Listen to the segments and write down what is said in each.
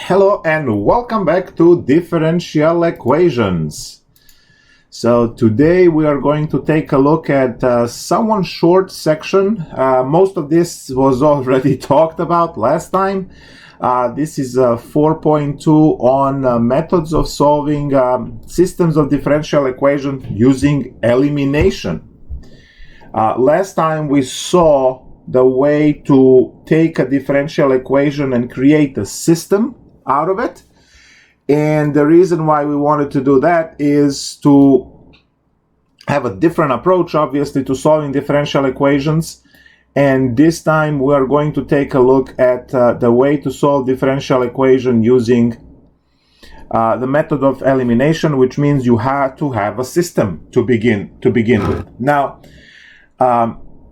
Hello and welcome back to differential equations. So today we are going to take a look at somewhat short section. Most of this was already talked about last time. This is 4.2 on methods of solving systems of differential equation using elimination. Last time we saw the way to take a differential equation and create a system out of it. And the reason why we wanted to do that is to have a different approach, obviously, to solving differential equations. And this time we are going to take a look at the way to solve differential equation using the method of elimination, which means you have to have a system to begin with. Now,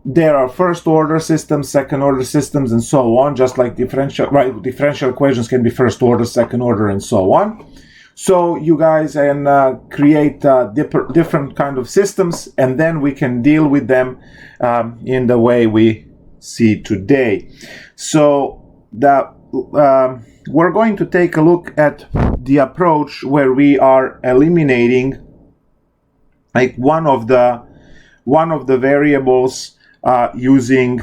there are first order systems, second order systems, and so on, just like differential equations can be first order, second order, and so on. So you guys can create different kind of systems, and then we can deal with them in the way we see today. So we're going to take a look at the approach where we are eliminating like one of the variables using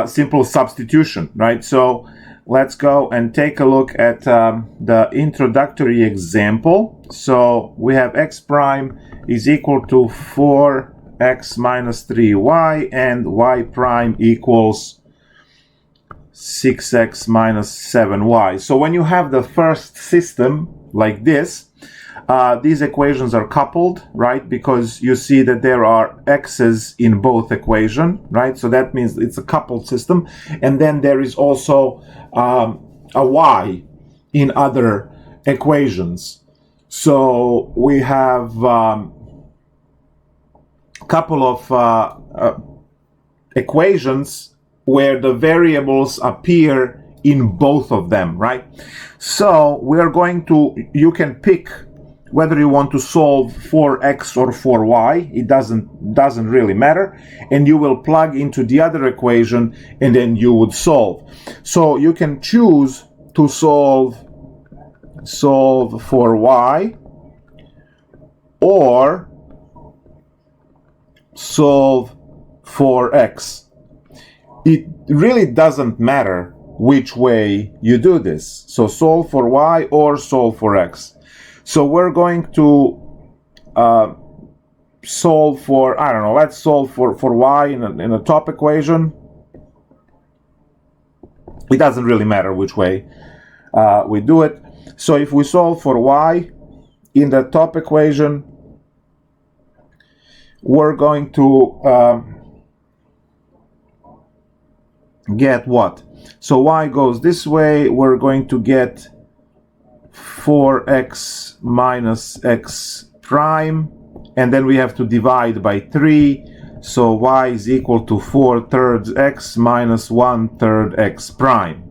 simple substitution, right? So let's go and take a look at the introductory example. So we have x prime is equal to 4x minus 3y and y prime equals 6x minus 7y. So when you have the first system like this, these equations are coupled, right? Because you see that there are x's in both equations, right? So that means it's a coupled system. And then there is also a y in other equations. So we have a couple of equations where the variables appear in both of them, right? So we are going to, you can pick whether you want to solve for x or for y, it doesn't really matter, and you will plug into the other equation and then you would solve. So you can choose to solve for y or solve for x. It really doesn't matter which way you do this. So solve for y or solve for x. So we're going to solve for, I don't know, let's solve for y in a top equation. It doesn't really matter which way we do it. So if we solve for y in the top equation, we're going to get what? So y goes this way, we're going to get 4x minus x prime, and then we have to divide by 3, so y is equal to 4/3 x minus 1/3 x prime.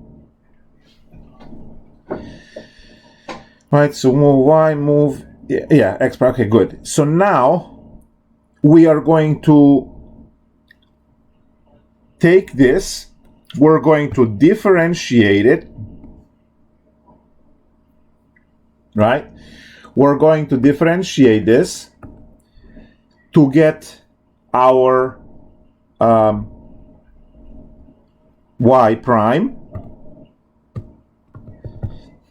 Right, so move y, move, yeah, x prime, okay, good. So now we are going to take this, we're going to differentiate it, right? We're going to differentiate this to get our y prime,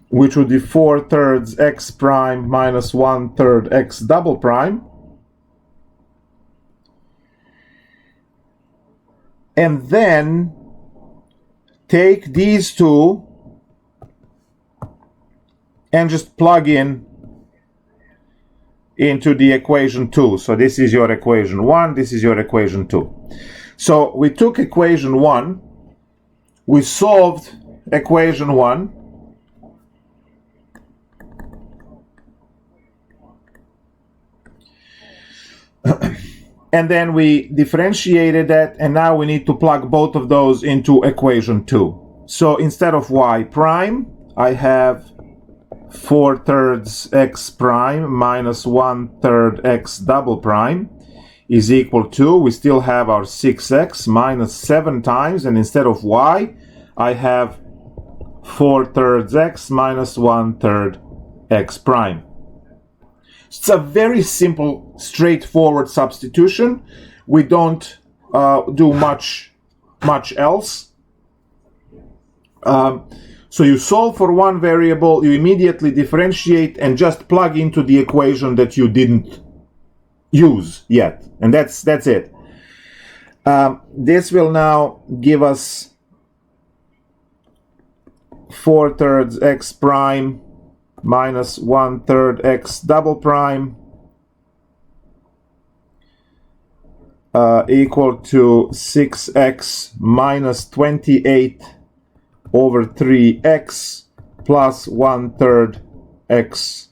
which would be 4/3 x prime minus 1/3 x double prime. And then take these two and just plug into the equation 2. So this is your equation 1, this is your equation 2. So we took equation 1, we solved equation 1, and then we differentiated that, and now we need to plug both of those into equation 2. So instead of y prime, I have 4/3 x prime minus 1/3 x double prime is equal to, we still have our 6x minus 7 times, and instead of y, I have 4/3 x minus 1/3 x prime. It's a very simple, straightforward substitution. We don't do much else. So you solve for one variable, you immediately differentiate and just plug into the equation that you didn't use yet, and that's it. This will now give us 4/3 x prime minus 1/3 x double prime equal to 6x minus 28 over 3x plus 1/3 x,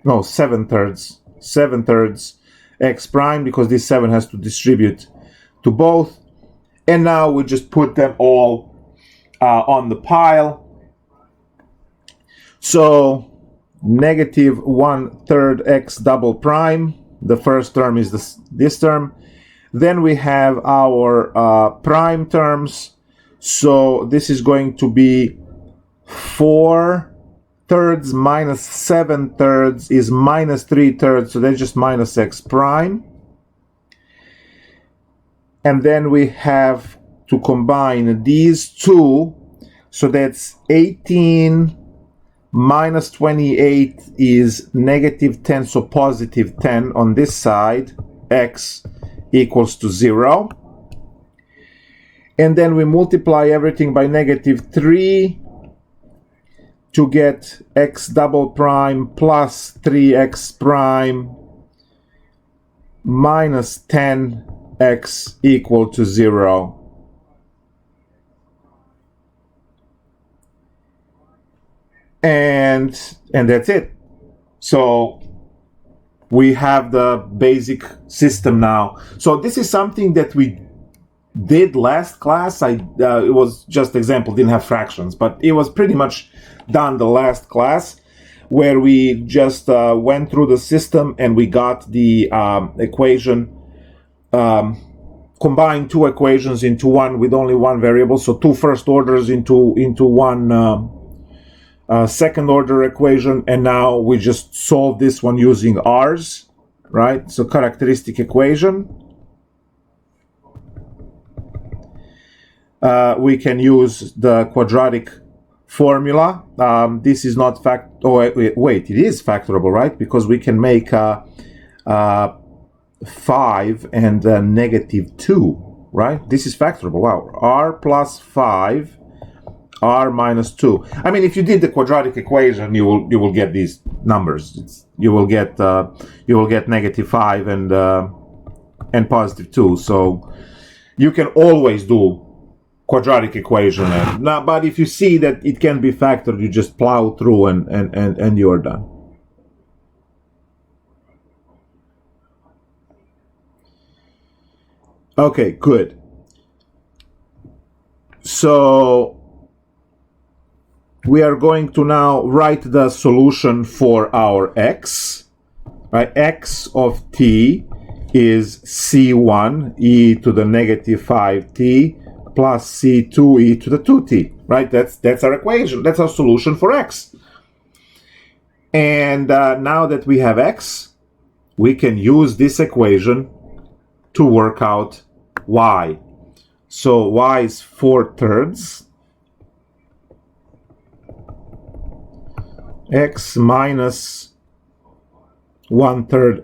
no, 7/3 x prime, because this 7 has to distribute to both. And now we just put them all on the pile. So negative 1/3 x double prime, the first term is this term. Then we have our prime terms. So this is going to be 4/3 minus 7/3 is minus 3/3, so that's just minus x prime. And then we have to combine these two, so that's 18 minus 28 is negative 10, so positive 10 on this side, x equals to 0. And then we multiply everything by negative 3 to get x double prime plus 3x prime minus 10x equal to 0. And that's it. So we have the basic system now. So this is something that we did last class. It was just example, didn't have fractions, but it was pretty much done the last class, where we just went through the system and we got the equation, combined two equations into one with only one variable, so two first orders into one second order equation. And now we just solve this one using R's, right? So characteristic equation. We can use the quadratic formula. This is not wait, it is factorable, right? Because we can make 5 and negative 2, right? This is factorable. Wow. R plus 5, R minus 2. I mean, if you did the quadratic equation, you will get these numbers. You will get negative 5 and positive 2. So you can always do quadratic equation. But if you see that it can be factored, you just plow through and you're done. Okay, good. So we are going to now write the solution for our x. Right? X of t is c1 e to the negative 5t plus c2 e to the 2t, right? That's our equation. That's our solution for x. And now that we have x, we can use this equation to work out y. So y is 4/3 x minus 1/3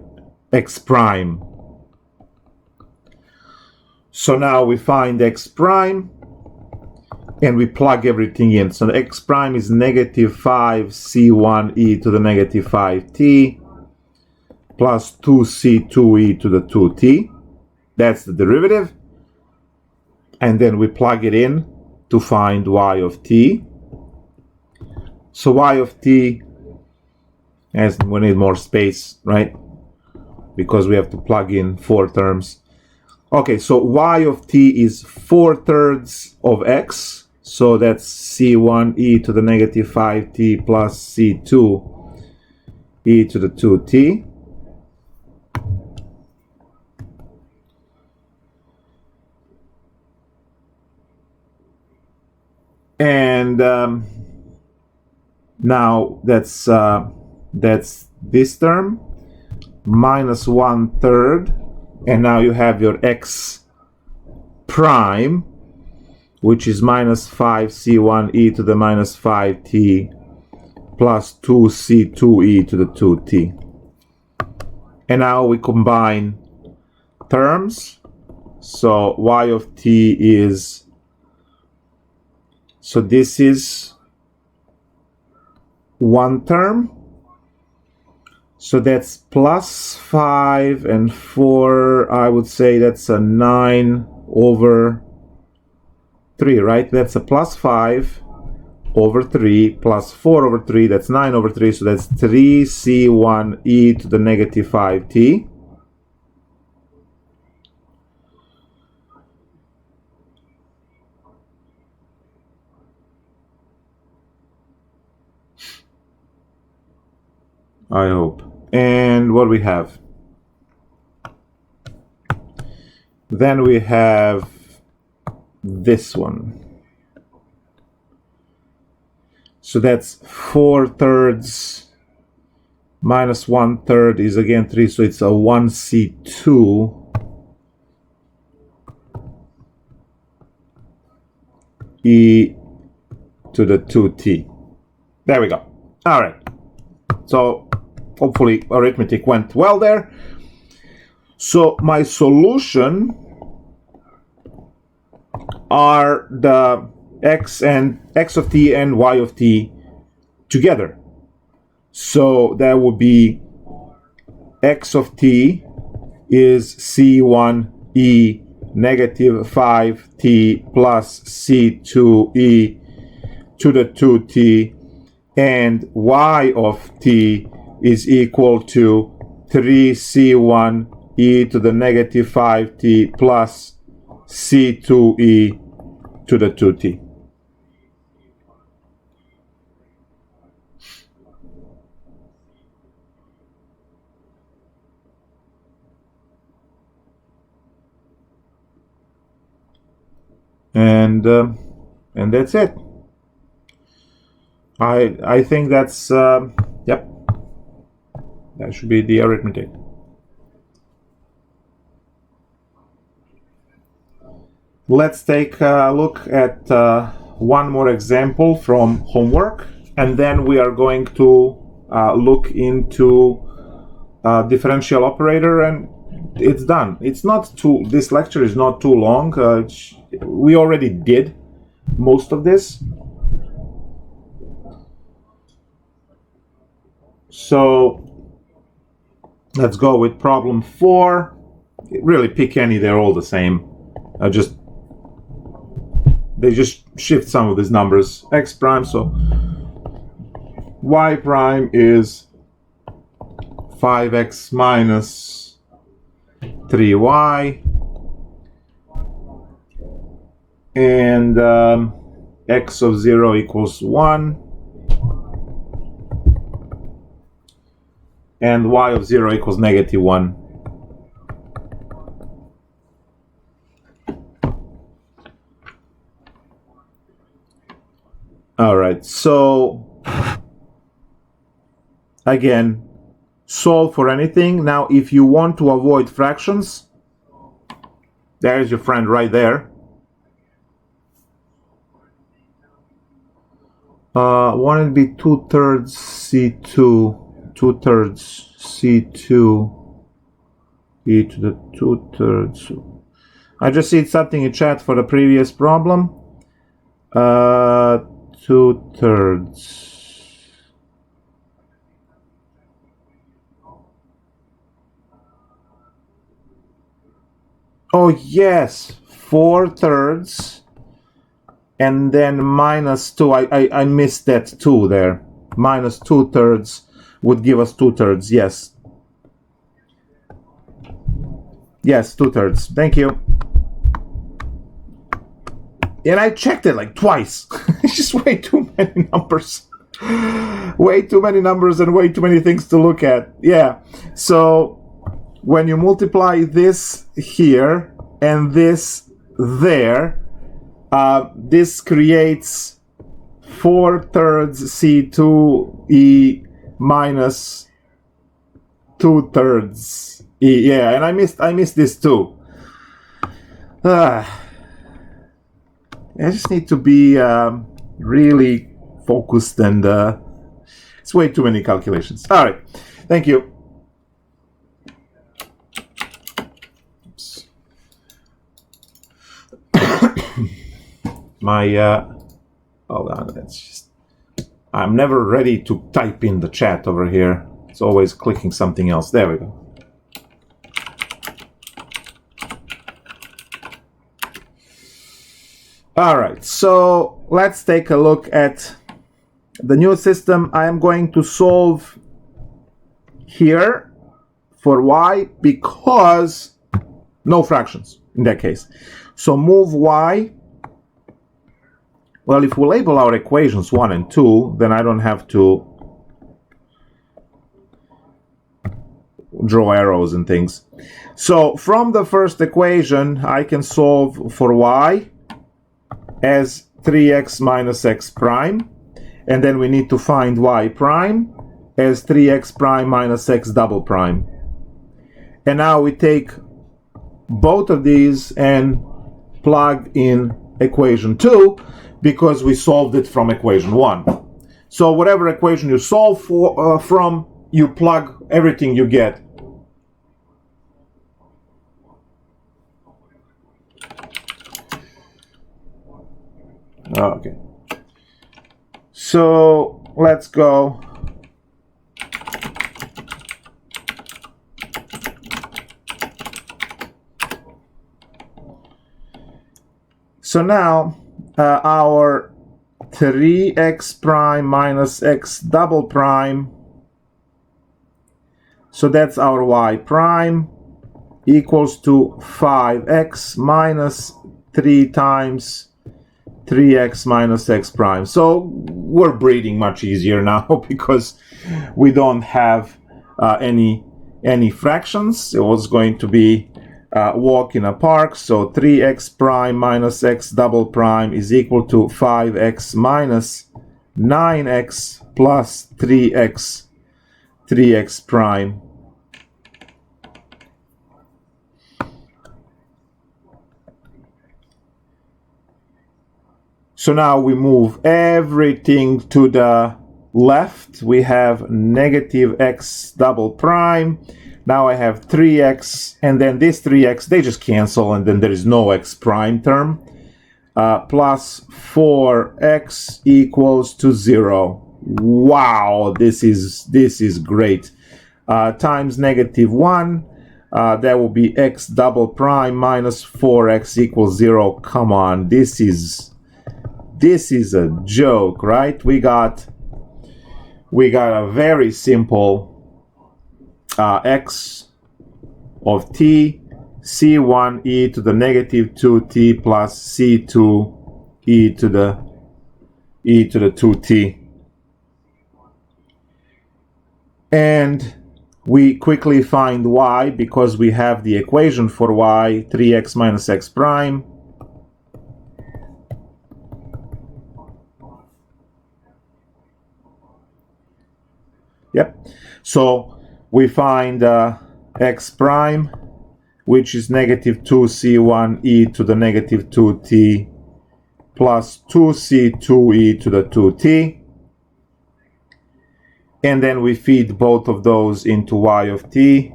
x prime. So now we find x prime and we plug everything in. So x prime is negative 5 c1 e to the negative 5t plus 2c2 e to the 2t. That's the derivative. And then we plug it in to find y of t. So y of t, as we need more space, right? Because we have to plug in 4 terms. Okay, so y of t is 4/3 of x. So that's c1 e to the negative 5t plus c2 e to the 2t. And Now that's this term minus 1/3, and now you have your x prime, which is minus 5c1e to the minus 5t plus 2c2e to the 2t. And now we combine terms. So y of t is, so this is one term. So that's plus 5 and 4. I would say that's a 9/3, right? That's a plus 5/3 plus 4/3. That's 9/3. So that's 3c1e to the negative 5t. I hope. And what we have? Then we have this one. So that's 4/3 minus 1/3 is again 3, so it's a 1c2 e to the 2t. There we go. All right. So hopefully arithmetic went well there. So my solution are the x of t and y of t together. So that would be x of t is c1e negative 5t plus c2e to the 2t, and y of t is equal to 3c1e to the negative 5t plus c2e to the 2t. And that's it. I think that's yep, that should be the arithmetic. Let's take a look at one more example from homework, and then we are going to look into differential operator, and it's done. It's not too, this lecture is not too long. We already did most of this. So let's go with problem 4. Really pick any, they're all the same. They just shift some of these numbers. X prime, so y prime is 5x minus 3y, and x of 0 equals 1, and y of 0 equals negative 1. All right, so again, solve for anything. Now, if you want to avoid fractions, there's your friend right there. Wouldn't it be 2/3 c2, 2/3 c2 e to the 2/3? I just see something in chat for the previous problem. 2/3. Oh yes, 4/3 and then minus 2. I missed that 2 there. Minus 2/3 would give us 2/3. Yes. Yes, 2/3. Thank you. And I checked it like twice. It's just way too many numbers. Way too many numbers and way too many things to look at. Yeah. So when you multiply this here and this there, this creates 4/3 C2e minus 2/3 e. Yeah, and I missed this too. I just need to be really focused, and it's way too many calculations. All right, thank you. Oops. Hold on, that's just, I'm never ready to type in the chat over here. It's always clicking something else. There we go. All right, so let's take a look at the new system. I am going to solve here for y because no fractions in that case. So move y. Well, if we label our equations 1 and 2, then I don't have to draw arrows and things. So from the first equation, I can solve for y as 3x minus x prime, and then we need to find y prime as 3x prime minus x double prime. And now we take both of these and plug in equation 2 because we solved it from equation 1. So whatever equation you solve for, from, you plug everything you get. Okay, so let's go. So now our 3x prime minus x double prime, so that's our y prime, equals to 5x minus 3 times 3x minus x prime. So we're breathing much easier now because we don't have any fractions. It was going to be walk in a park. So 3x prime minus x double prime is equal to 5x minus 9x plus 3x prime. So now we move everything to the left. We have negative x double prime. Now I have 3x, and then this 3x, they just cancel, and then there is no x prime term. Plus 4x equals to 0. Wow, this is great. Times negative 1. That will be x double prime minus 4x equals 0. Come on, this is a joke, right? We got a very simple x of t, c1 e to the negative 2t plus c2 e to the 2t. And we quickly find y because we have the equation for y, 3x minus x prime. Yep. So we find x prime, which is negative 2c1 e to the negative 2t plus 2c2 e to the 2t. And then we feed both of those into y of t.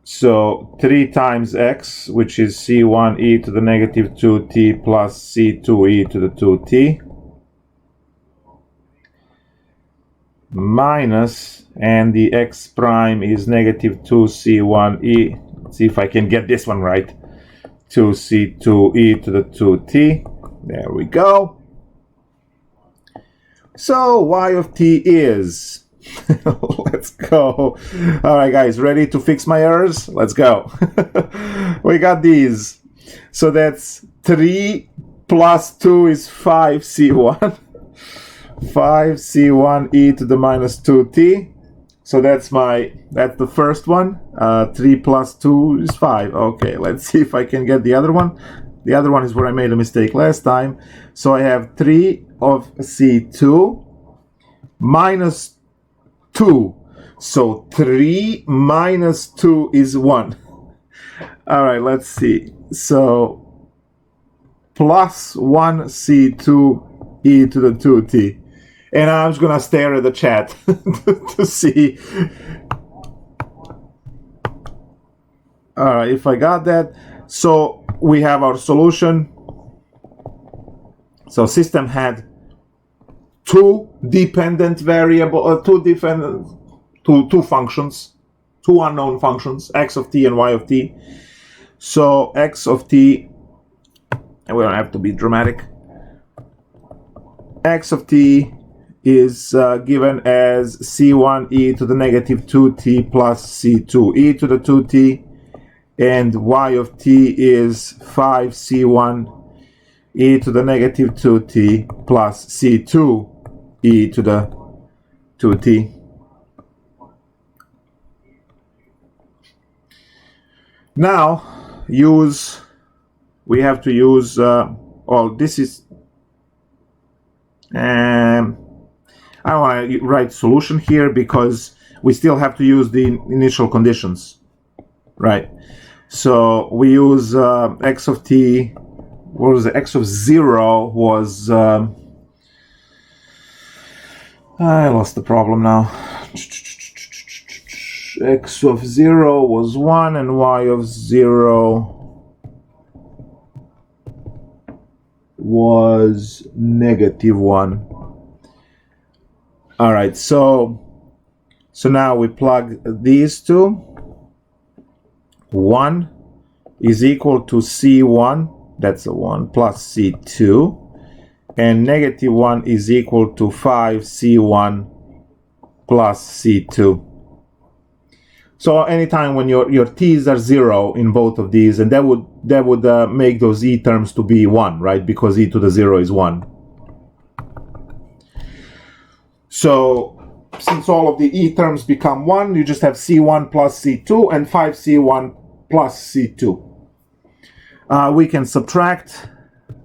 So 3 times x, which is c1 e to the negative 2t plus c2 e to the 2t. Minus, and the x prime is negative 2c1e. Let's see if I can get this one right. 2c2e to the 2t. There we go. So y of t is, let's go. All right, guys, ready to fix my errors? Let's go. We got these. So that's 3 plus 2 is 5c1. 5c1 e to the minus 2t. So that's the first one. 3 plus 2 is 5. Okay, let's see if I can get the other one. The other one is where I made a mistake last time. So I have 3 of C2 minus 2. So 3 minus 2 is 1. All right, let's see. So plus 1 C2 e to the 2t. And I'm just going to stare at the chat to see. All right, if I got that. So we have our solution. So system had two dependent variable, two functions, two unknown functions, x of t and y of t. So x of t, and we don't have to be dramatic. X of t is given as c1 e to the negative 2t plus c2 e to the 2t, and y of t is 5c1 e to the negative 2t plus c2 e to the 2t. Now we have to use this is I don't want to write solution here because we still have to use the initial conditions, right? So we use x of t. What was it? X of 0 was I lost the problem now. X of 0 was 1 and y of 0 was negative 1. All right, so now we plug these two. 1 is equal to c1, that's a 1, plus c2, and negative 1 is equal to 5c1 plus c2. So anytime when your t's are 0 in both of these, and that would make those e terms to be 1, right? Because e to the 0 is 1. So since all of the e terms become 1, you just have c1 plus c2 and 5c1 plus c2. We can subtract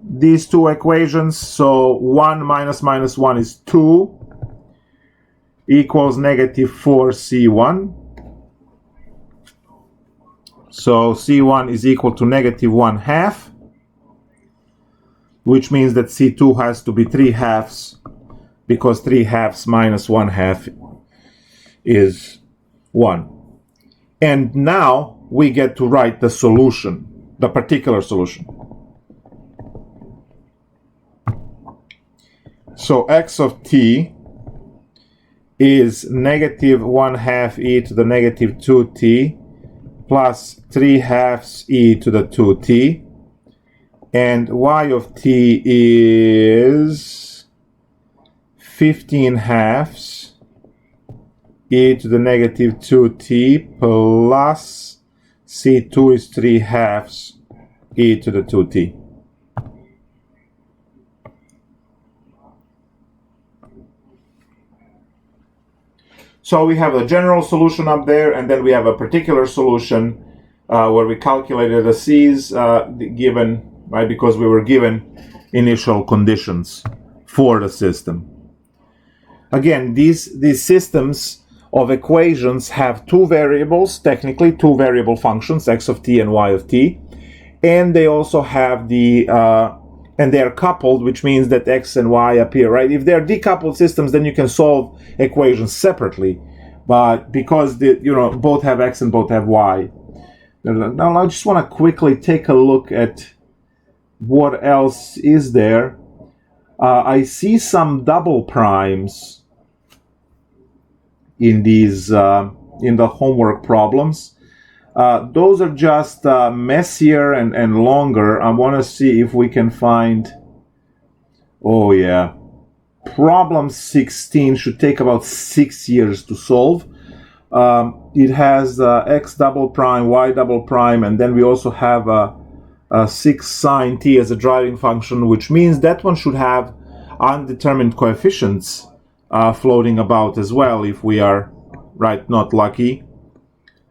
these two equations. So 1 minus minus 1 is 2 equals negative 4c1. So c1 is equal to negative 1/2, which means that c2 has to be 3/2, because 3/2 minus 1/2 is 1. And now we get to write the solution, the particular solution. So x of t is negative 1/2 e to the negative 2t plus 3/2 e to the 2t, and y of t is 15/2 e to the negative 2t plus c2 is 3/2 e to the 2t. So we have a general solution up there, and then we have a particular solution where we calculated the c's given, right, because we were given initial conditions for the system. Again, these systems of equations have two variables, technically two variable functions, x of t and y of t, and they also have and they are coupled, which means that x and y appear, right? If they're decoupled systems, then you can solve equations separately, but because both have x and both have y. Now I just want to quickly take a look at what else is there. I see some double primes in these in the homework problems. Those are just messier and longer. I want to see if we can find. Oh yeah, problem 16 should take about 6 years to solve. It has x double prime, y double prime, and then we also have a 6 sine t as a driving function, which means that one should have undetermined coefficients floating about as well, if we are not lucky.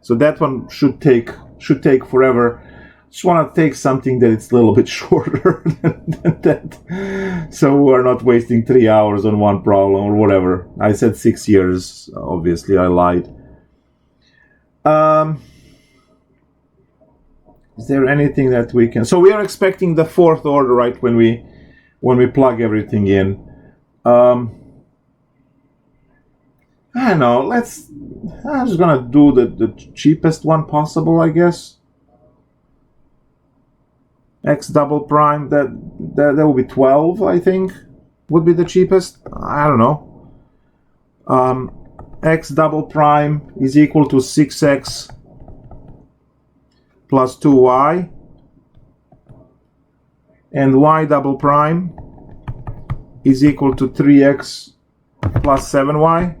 So that one should take forever. Just want to take something that it's a little bit shorter than that, so we're not wasting 3 hours on one problem or whatever. I said 6 years. Obviously, I lied. Is there anything that we can? So we are expecting the fourth order, right? When we plug everything in. I don't know. I'm just gonna do the cheapest one possible, I guess. X double prime, that will be 12, I think, would be the cheapest. I don't know. X double prime is equal to 6x plus 2y, and y double prime is equal to 3x plus 7y.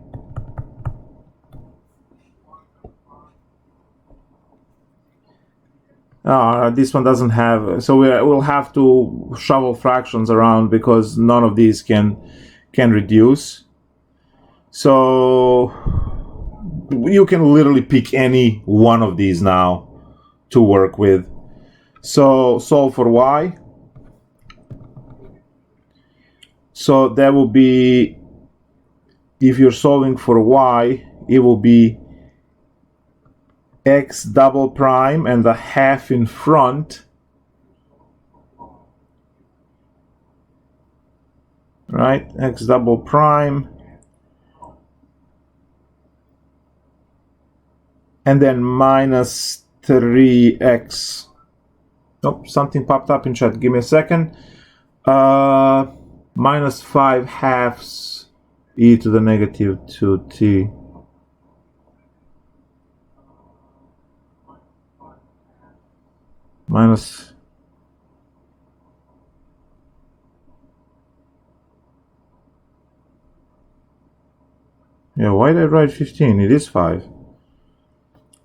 This one doesn't have, so we'll have to shovel fractions around because none of these can reduce. So you can literally pick any one of these now to work with. So solve for y. So that will be, if you're solving for y, it will be x double prime and the half in front, right? X double prime, and then minus 3x. Oh, something popped up in chat. Give me a second. Minus 5 halves e to the negative 2t. Minus. Yeah, why did I write 15? It is 5.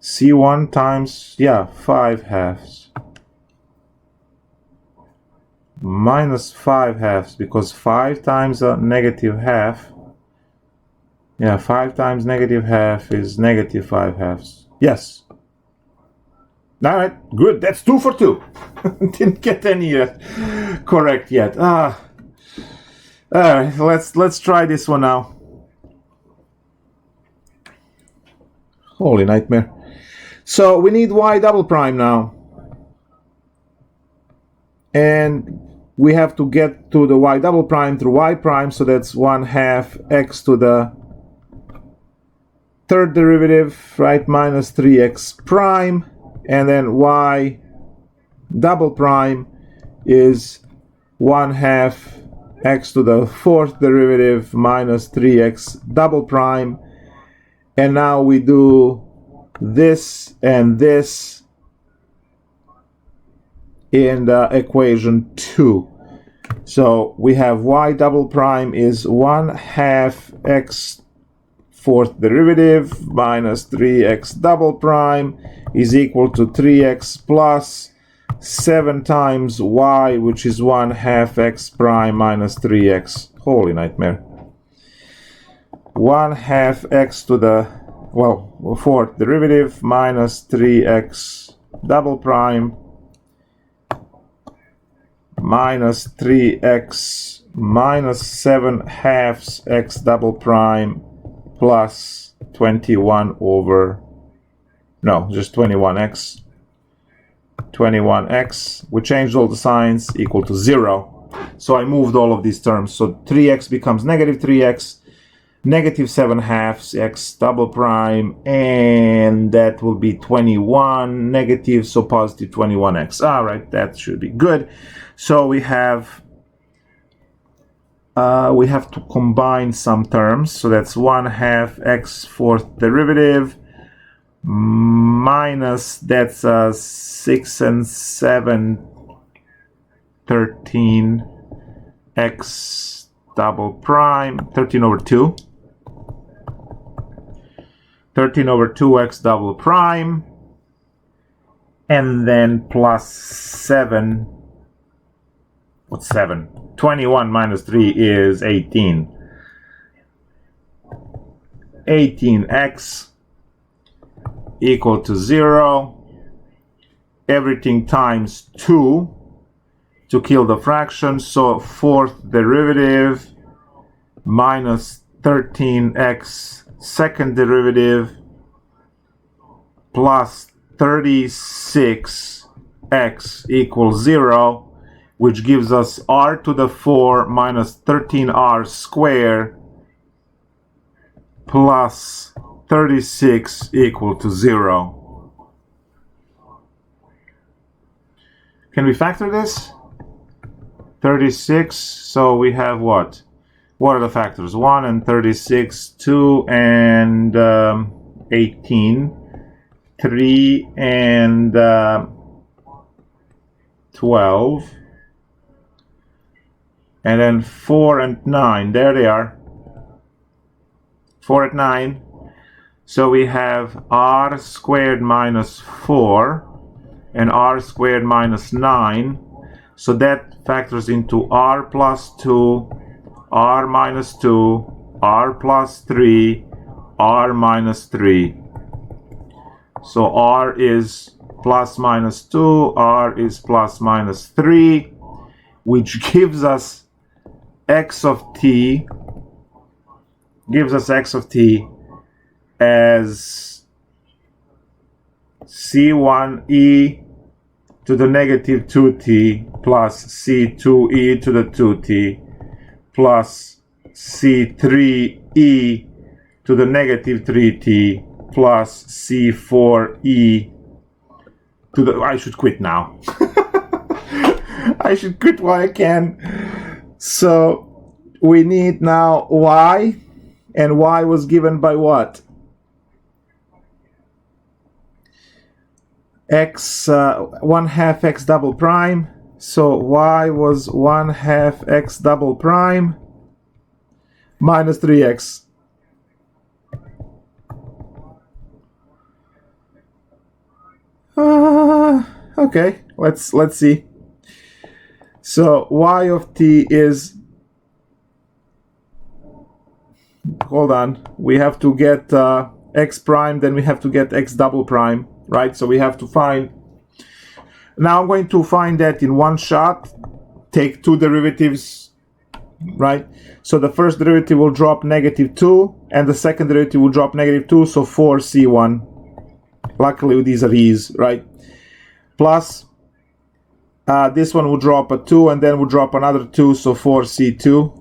C1 times, yeah, 5 halves. Minus 5 halves, because 5 times a negative half. Yeah, 5 times negative half is negative 5 halves. Yes. All right, good. That's 2 for 2. Didn't get any correct yet. All right, let's try this one now. Holy nightmare. So we need y double prime now, and we have to get to the y double prime through y prime. So that's 1/2 x to the third derivative, right? Minus 3x prime. And then y double prime is 1/2 x to the fourth derivative minus 3x double prime. And now we do this and this in the equation 2. So we have y double prime is 1/2 x fourth derivative minus 3x double prime is equal to 3x plus 7 times y, which is 1/2 x prime minus 3x. Holy nightmare. 1/2 x to the, well, fourth derivative minus 3x double prime minus 3x minus 7/2 x double prime plus 21 over, no, just 21x. 21x, we changed all the signs, equal to 0. So I moved all of these terms. So 3x becomes negative 3x, negative 7/2 x double prime, and that will be 21 negative, so positive 21x. All right, that should be good. So we have to combine some terms. So that's 1/2 x fourth derivative minus, that's 6 and 7, 13 x double prime, 13 over 2. 13 over 2x double prime, and then plus 7. What's 7? 21 minus 3 is 18. 18x equal to 0. everything times 2 to kill the fraction. So fourth derivative minus 13x second derivative plus 36x equals 0, which gives us r to the 4 minus 13r squared plus 36 equal to 0. Can we factor this? 36, so we have what? What are the factors? 1 and 36, 2 and 18, 3 and 12, and then 4 and 9. There they are. 4 and 9. So we have r squared minus 4 and r squared minus 9. So that factors into r plus 2, r minus 2, r plus 3, r minus 3. So r is plus minus 2, r is plus minus 3, which gives us x of t, as c1e to the negative 2t plus c2e to the 2t plus c3e to the negative 3t plus c4e to the... I should quit now. I should quit while I can. So we need now y, and y was given by what? X 1/2 x double prime. So y was 1/2 x double prime minus 3x. Okay, let's see. So y of t is, hold on, we have to get x prime, then we have to get x double prime, right? So we have to find, now I'm going to find that in one shot, take two derivatives, right? So the first derivative will drop negative 2 and the second derivative will drop negative 2, so 4c1. Luckily these are e's, right? Plus this one will drop a 2 and then will drop another 2, so 4c2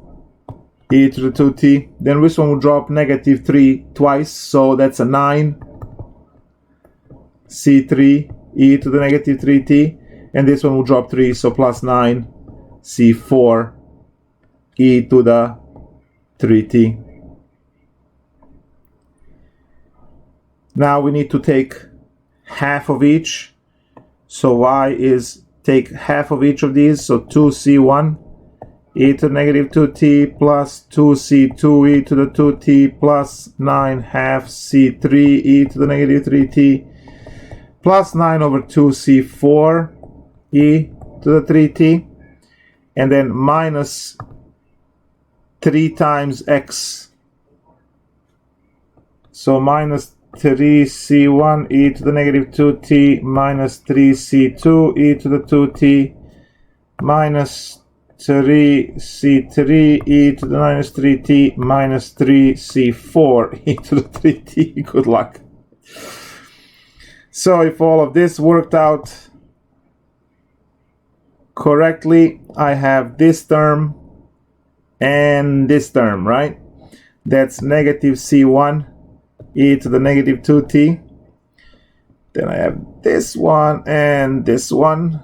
e to the 2t. Then this one will drop negative 3 twice, so that's a 9 c3 e to the negative 3t, and this one will drop 3, so plus 9 c4 e to the 3t. Now we need to take half of each, so y is take half of each of these, so 2c1 e to the negative 2t plus 2c2 e to the 2t plus 9 half c3 e to the negative 3t plus 9 over 2c4 e to the 3t, and then minus 3 times x, so minus 3c1 e to the negative 2t minus 3c2 e to the 2t minus 3c3 e to the minus 3t minus 3c4 e to the 3t. Good luck. So if all of this worked out correctly, I have this term and this term, right? That's negative c1 e to the negative 2t. Then I have this one and this one.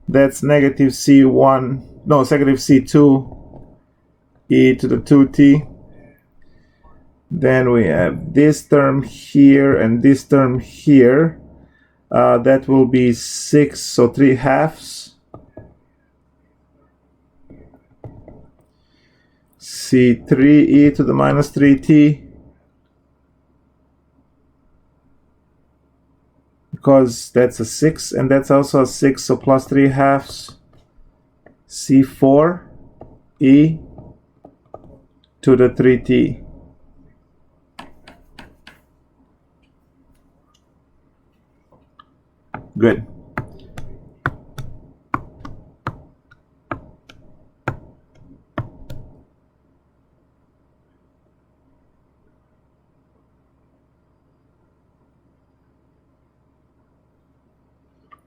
That's negative c1, no, negative c2 e to the 2t. Then we have this term here and this term here. That will be 6, so 3 halves. c3 e to the minus 3t. Because that's a 6 and that's also a 6, so plus 3 halves c4 e to the 3t. Good.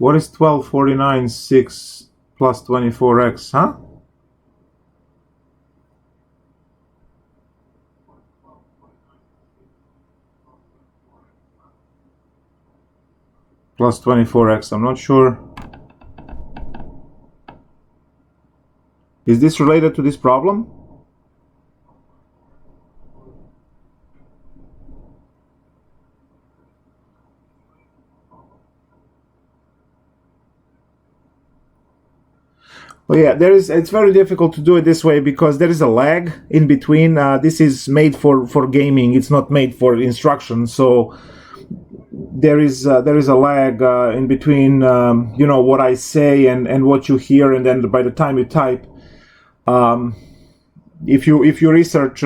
What is 1249 6 plus 24x, huh? Plus 24x, I'm not sure. Is this related to this problem? Well, yeah, it's very difficult to do it this way because there is a lag in between. This is made for gaming. It's not made for instruction. So there is a lag in between, you know, what I say and what you hear, and then by the time you type, if you research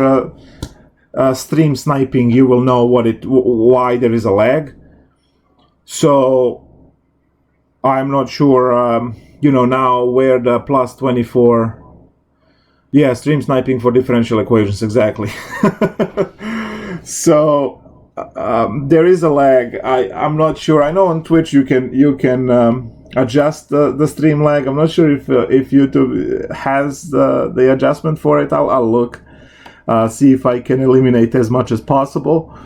stream sniping, you will know why there is a lag. So I'm not sure, you know, now where the plus 24. Yeah, stream sniping for differential equations, exactly. So there is a lag. I'm not sure. I know on Twitch you can adjust the stream lag. I'm not sure if YouTube has the adjustment for it. I'll look, see if I can eliminate as much as possible.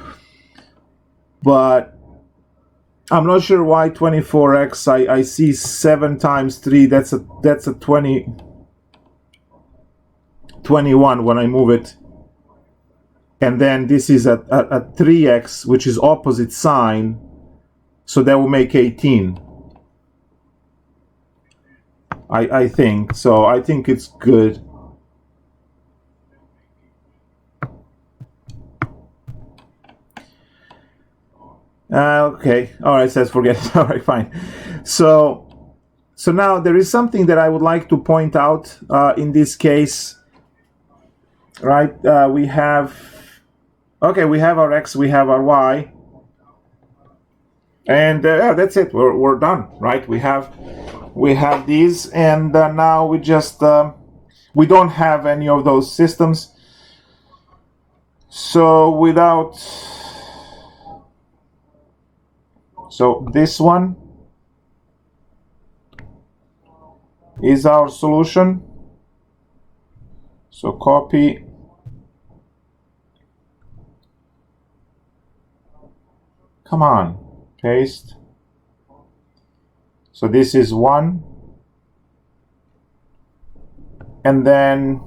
But I'm not sure why 24x. I see 7 times 3. That's a 21 when I move it. And then this is at 3x, which is opposite sign, so that will make 18. I think so. I think it's good. Okay. All right. Says forget it. All right. Fine. So now there is something that I would like to point out in this case. Right. We have our x, we have our y, and yeah, that's it. We're done, right? We have these, and now we just we don't have any of those systems. So this one is our solution. So copy. Come on, paste. So this is 1. And then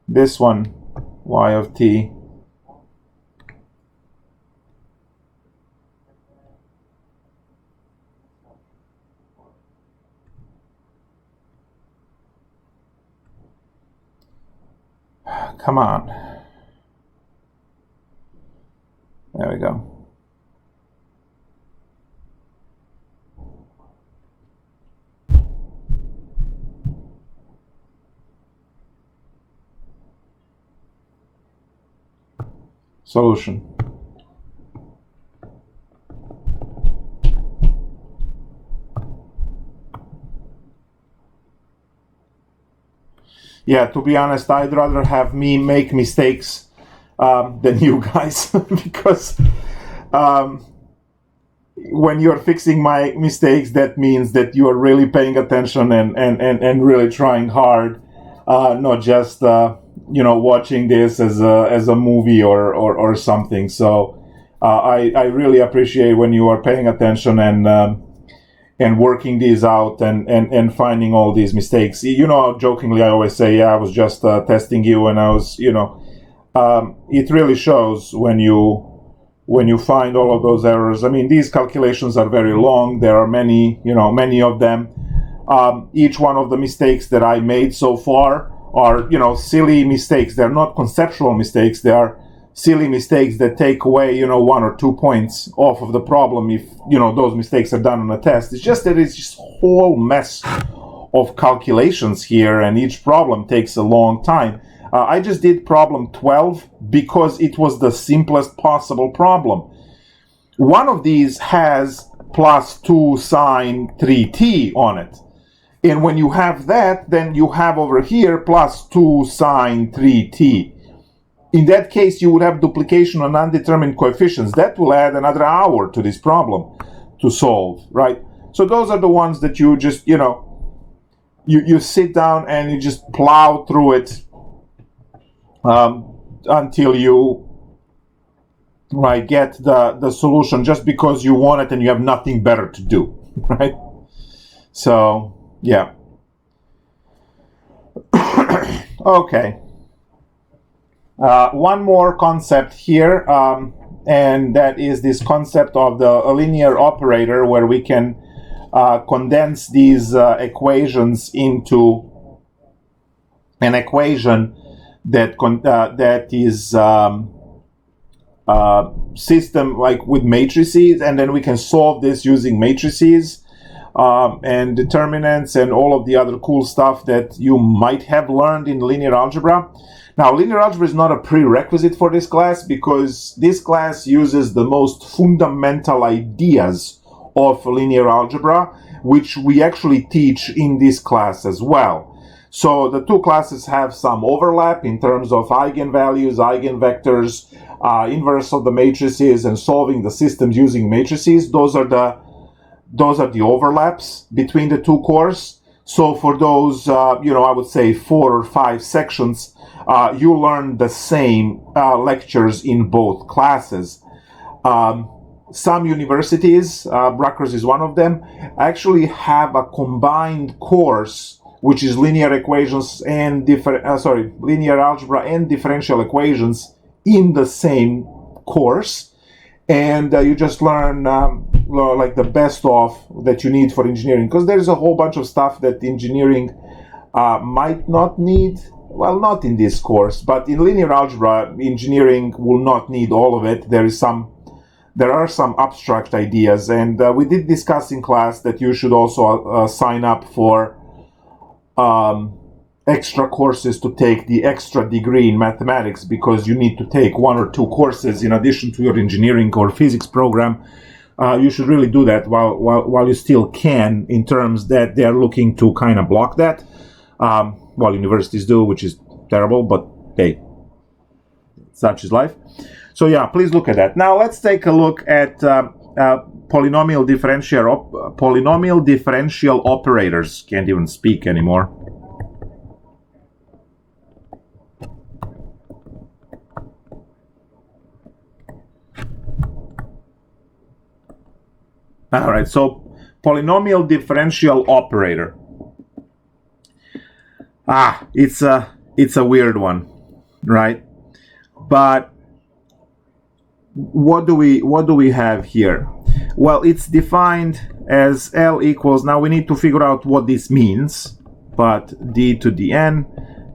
this one, y of t. Come on. There we go. Solution. Yeah, to be honest, I'd rather have me make mistakes than you guys because when you're fixing my mistakes, that means that you are really paying attention and really trying hard, not just you know, watching this as a movie or something. So I really appreciate when you are paying attention and working these out and finding all these mistakes. You know, jokingly I always say, yeah, I was just testing you, and I was, you know, it really shows when you find all of those errors. I mean, these calculations are very long. There are many of them. Each one of the mistakes that I made so far are, you know, silly mistakes. They're not conceptual mistakes. They are silly mistakes that take away, you know, 1 or 2 points off of the problem if, you know, those mistakes are done on a test. It's just that it's just a whole mess of calculations here, and each problem takes a long time. I just did problem 12 because it was the simplest possible problem. One of these has plus 2 sine 3t on it. And when you have that, then you have over here plus 2 sine 3t. In that case, you would have duplication on undetermined coefficients. That will add another hour to this problem to solve, right? So those are the ones that you just, you sit down and you just plow through it until you get the solution, just because you want it and you have nothing better to do, right? So, yeah. Okay. One more concept here, and that is this concept of the linear operator, where we can condense these equations into an equation that is system like with matrices, and then we can solve this using matrices and determinants and all of the other cool stuff that you might have learned in linear algebra. Now, linear algebra is not a prerequisite for this class, because this class uses the most fundamental ideas of linear algebra, which we actually teach in this class as well. So the two classes have some overlap in terms of eigenvalues, eigenvectors, inverse of the matrices, and solving the systems using matrices. Those are the overlaps between the two cores. So for those, I would say 4 or 5 sections, you learn the same lectures in both classes. Some universities, Rutgers is one of them, actually have a combined course, which is linear equations and linear algebra and differential equations in the same course, and you just learn like the best of that you need for engineering, because there's a whole bunch of stuff that engineering might not need. Well, not in this course, but in linear algebra, engineering will not need all of it. There are some abstract ideas, and we did discuss in class that you should also sign up for extra courses to take the extra degree in mathematics, because you need to take 1 or 2 courses in addition to your engineering or physics program. You should really do that while you still can, in terms that they are looking to kind of block that. While universities do, which is terrible, but hey, such is life. So yeah, please look at that. Now let's take a look at polynomial differential operators. Can't even speak anymore. All right, so polynomial differential operator. It's a weird one, right? But what do we have here? Well, it's defined as L equals, now we need to figure out what this means, but d to the n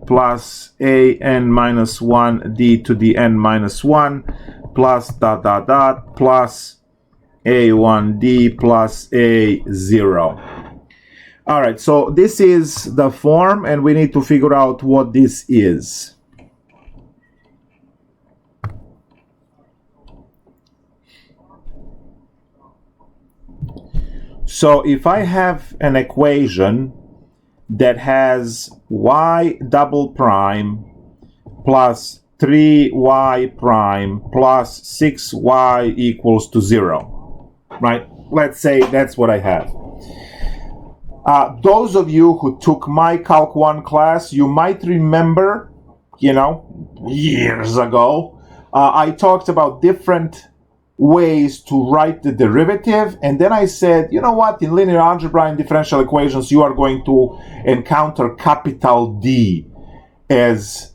plus a n minus 1 d to the n minus 1 plus dot dot dot plus a1d plus a0. All right, so this is the form, and we need to figure out what this is. So if I have an equation that has y double prime plus 3y prime plus 6y equals to 0, right? Let's say that's what I have. Those of you who took my Calc 1 class, you might remember, years ago, I talked about different ways to write the derivative, and then I said, you know what, in linear algebra and differential equations, you are going to encounter capital D as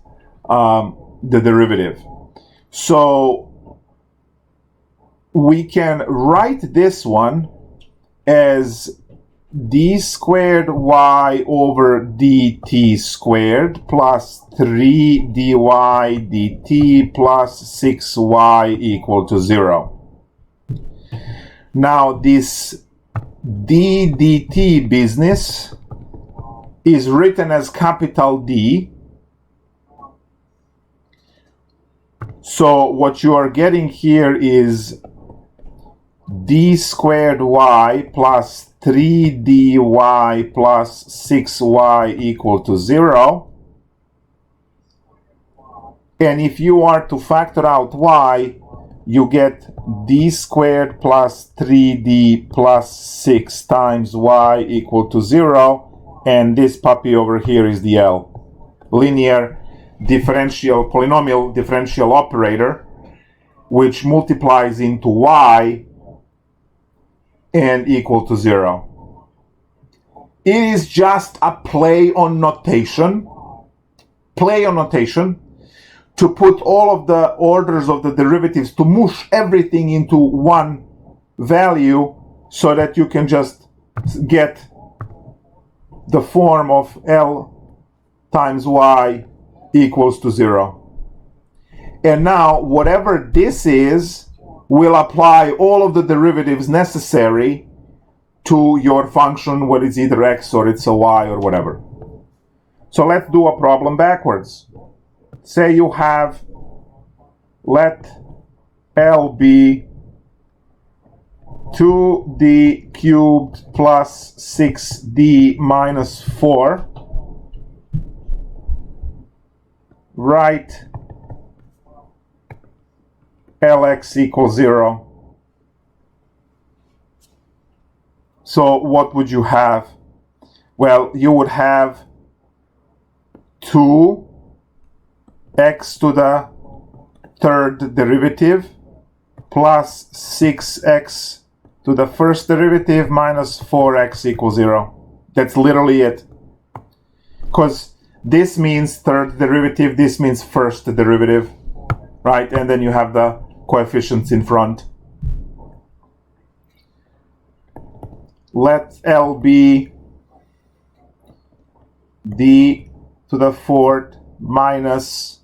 the derivative. So we can write this one as d squared y over dt squared plus 3 dy dt plus 6y equal to 0. Now this d dt business is written as capital D. So what you are getting here is d squared y plus 3dy plus 6y equal to 0. And if you are to factor out y, you get d squared plus 3d plus 6 times y equal to 0, and this puppy over here is the L. Linear differential, polynomial differential operator, which multiplies into y and equal to 0. It is just a play on notation to put all of the orders of the derivatives, to mush everything into one value so that you can just get the form of L times y equals to 0. And now whatever this is will apply all of the derivatives necessary to your function, whether it's either x or it's a y or whatever. So let's do a problem backwards. Say you have, let L be 2d cubed plus 6d minus 4. Write Lx equals 0. So what would you have? Well, you would have 2x to the third derivative plus 6x to the first derivative minus 4x equals 0. That's literally it. Because this means third derivative, this means first derivative, right? And then you have the coefficients in front. Let L be d to the fourth minus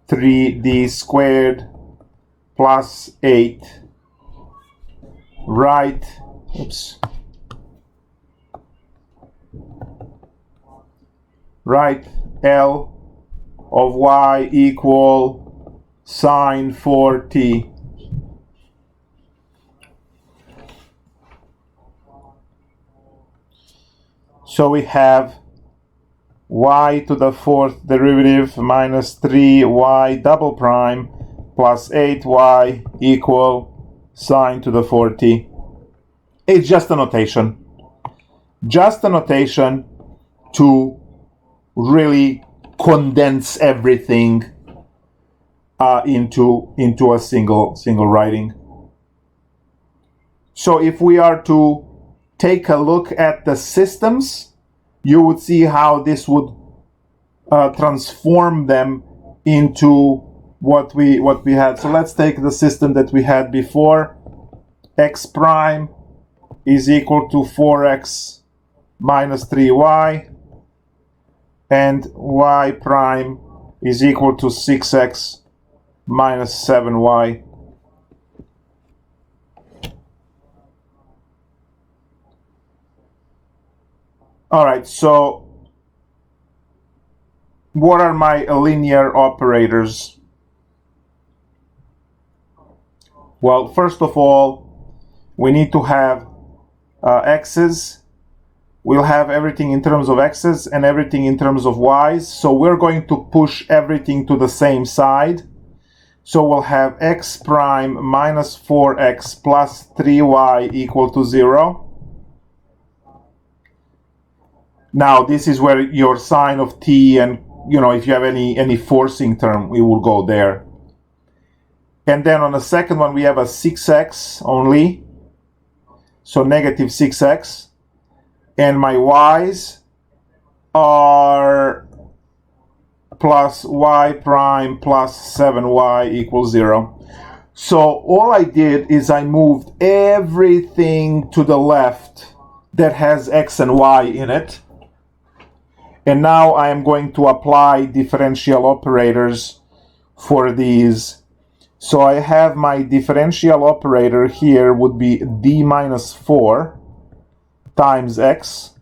3d squared plus 8. Write L of y equal sine 4t. So we have y to the fourth derivative minus 3y double prime plus 8y equal sine to the 4t. It's just a notation. Just a notation to really condense everything into a single writing. So if we are to take a look at the systems, you would see how this would transform them into what we had. So let's take the system that we had before. X prime is equal to 4x minus 3y, and y prime is equal to 6x minus 7y. All right, so what are my linear operators? Well, first of all, we need to have x's. We'll have everything in terms of x's and everything in terms of y's. So we're going to push everything to the same side. So we'll have x prime minus 4x plus 3y equal to 0. Now this is where your sine of t, and if you have any forcing term, we will go there. And then on the second one we have a 6x only, so negative 6x, and my y's are plus y prime plus 7y equals 0. So all I did is I moved everything to the left that has x and y in it. And now I am going to apply differential operators for these. So I have my differential operator here would be d minus 4 times x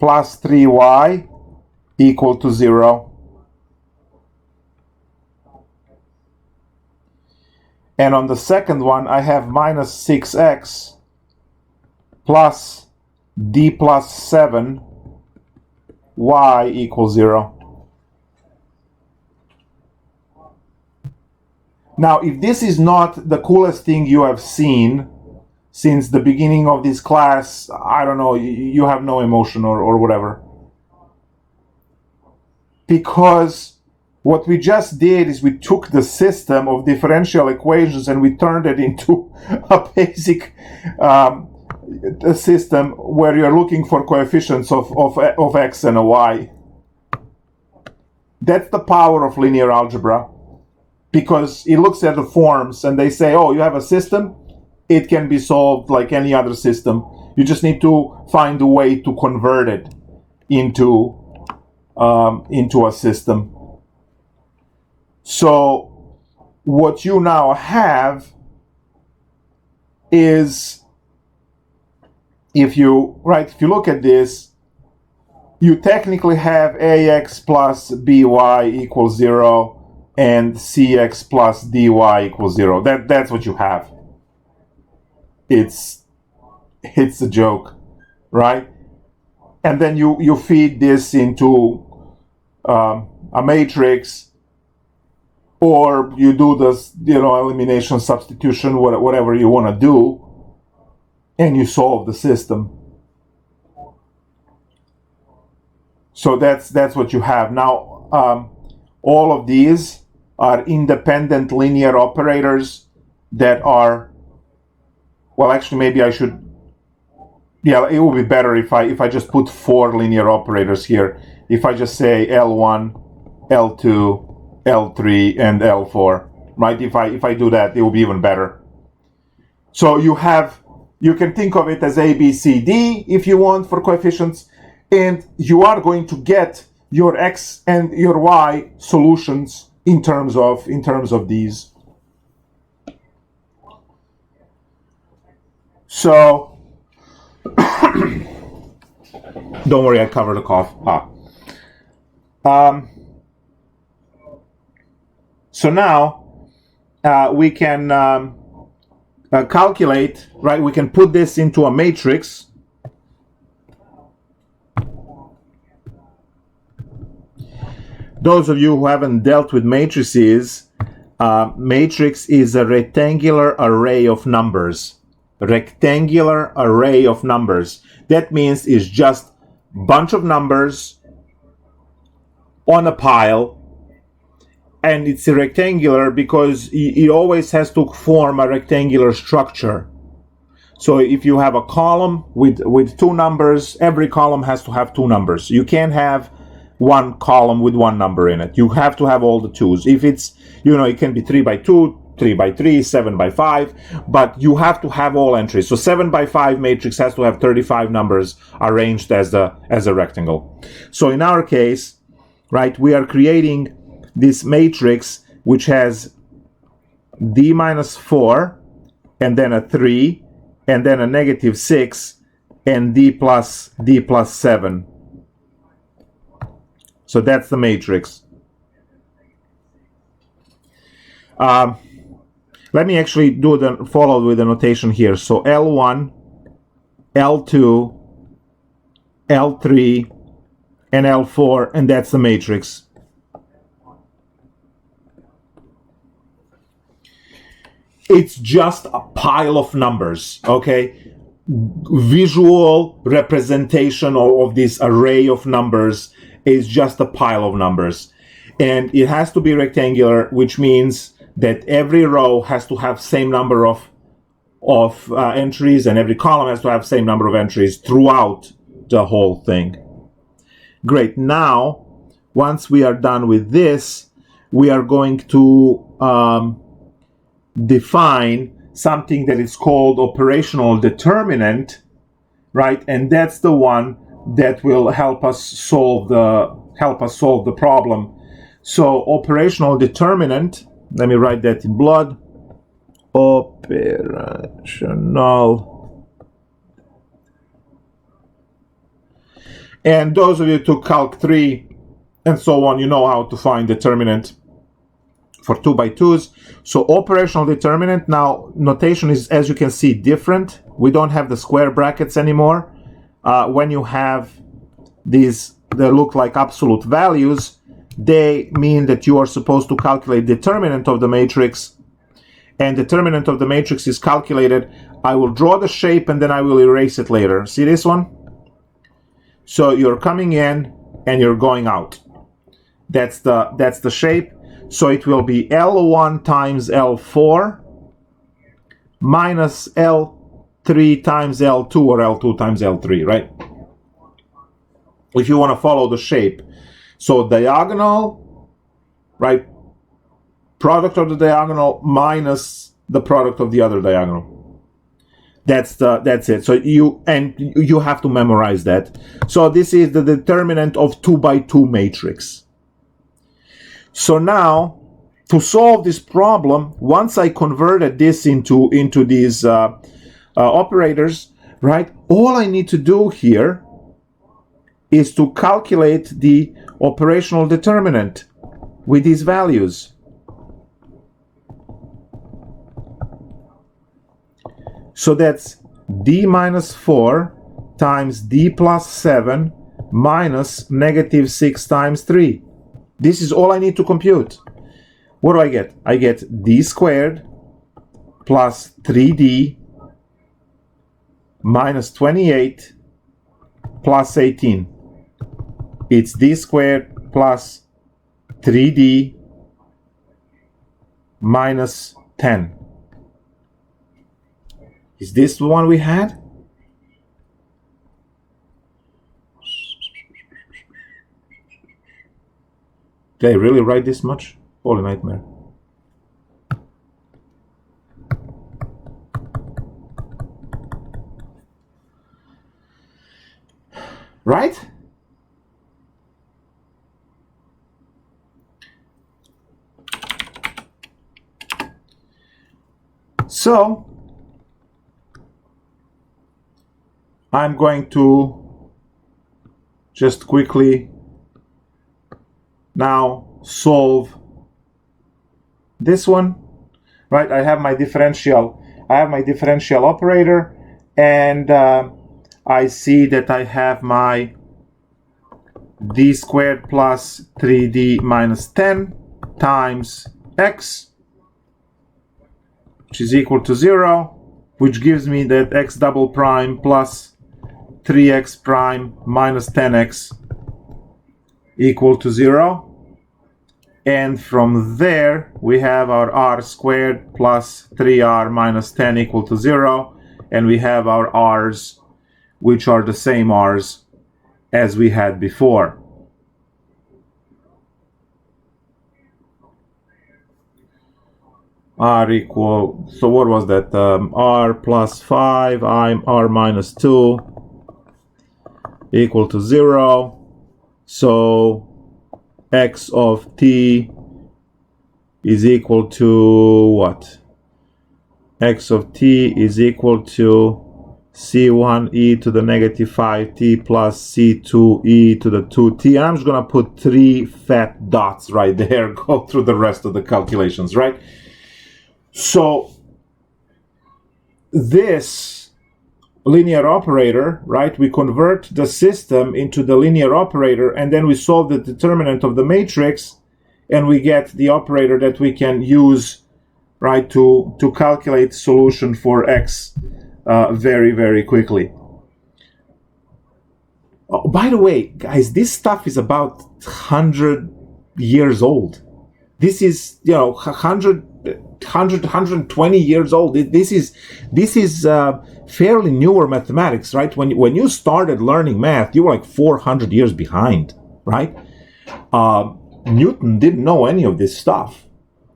plus 3y equal to 0. And on the second one, I have minus 6x plus d plus 7 y equals 0. Now, if this is not the coolest thing you have seen since the beginning of this class, I don't know, you have no emotion or whatever. Because what we just did is we took the system of differential equations and we turned it into a basic system where you're looking for coefficients of x and a y. That's the power of linear algebra, because it looks at the forms and they say, oh, you have a system, it can be solved like any other system. You just need to find a way to convert it into a system. So what you now have is, if you look at this, you technically have ax plus by equals 0 and cx plus dy equals 0. That's what you have. It's a joke, right? And then you feed this into a matrix, or you do this, elimination, substitution, whatever you want to do, and you solve the system. So that's what you have. Now, all of these are independent linear operators that are, well, actually, maybe I should, it would be better if I just put 4 linear operators here. If I just say L1, L2, L3, and L4, right? If I do that, it will be even better. So you can think of it as A, B, C, D if you want for coefficients, and you are going to get your x and your y solutions in terms of these. So don't worry, I covered the cough. So now we can calculate, right? We can put this into a matrix. Those of you who haven't dealt with matrices, matrix is a rectangular array of numbers. Rectangular array of numbers. That means it's just a bunch of numbers on a pile, and it's rectangular because it always has to form a rectangular structure. So if you have a column with 2 numbers, every column has to have 2 numbers. You can't have one column with 1 number in it. You have to have all the 2s. If it's, it can be 3 by 2, 3 by 3, 7 by 5, but you have to have all entries. So 7 by 5 matrix has to have 35 numbers arranged as a rectangle. So in our case, right, we are creating this matrix which has d minus 4, and then a 3, and then a negative 6, and d plus 7. So that's the matrix. Let me actually follow with the notation here. So L1, L2, L3, and L4, and that's the matrix. It's just a pile of numbers, okay? Visual representation of this array of numbers is just a pile of numbers. And it has to be rectangular, which means that every row has to have same number of entries, and every column has to have same number of entries throughout the whole thing. Great. Now, once we are done with this, we are going to define something that is called operational determinant, right? And that's the one that will help us solve the problem. So operational determinant, let me write that in blood. Operational. And those of you who took Calc 3 and so on, you know how to find determinant for 2 by 2s. So operational determinant, now notation is, as you can see, different. We don't have the square brackets anymore. When you have these that look like absolute values, they mean that you are supposed to calculate determinant of the matrix and determinant of the matrix is calculated, I will draw the shape and then I will erase it later. See this one? So you're coming in and you're going out. That's the shape. So it will be L1 times L4 minus L3 times L2 or L2 times L3, right? If you want to follow the shape. So diagonal, right? Product of the diagonal minus the product of the other diagonal. That's it. So you have to memorize that. So this is the determinant of 2 by 2 matrix. So now, to solve this problem, once I converted this into these operators, right? All I need to do here is to calculate the operational determinant with these values. So that's d minus 4 times d plus 7 minus negative 6 times 3. This is all I need to compute. What do I get? I get d squared plus 3d minus 28 plus 18. It's d squared plus 3d minus 10. Is this the one we had? Did I really write this much? Holy nightmare. Right? So, I'm going to just quickly now solve this one, right? I have my differential operator, and I see that I have my d squared plus 3d minus 10 times x, which is equal to 0, which gives me that x double prime plus 3x prime minus 10x equal to 0. And from there, we have our r squared plus 3r minus 10 equal to 0. And we have our r's, which are the same r's as we had before. R equal, so what was that? R plus 5, R minus 2 equal to 0. So x of t is equal to what? X of t is equal to c1e to the negative 5t plus c2e to the 2t. And I'm just going to put 3 fat dots right there, go through the rest of the calculations, right? So this linear operator, right, we convert the system into the linear operator, and then we solve the determinant of the matrix, and we get the operator that we can use, right, to calculate solution for x very, very quickly. Oh, by the way, guys, this stuff is about 100 years old. This is, 120 years old. This is fairly newer mathematics, right? When you started learning math, you were like 400 years behind, right? Newton didn't know any of this stuff,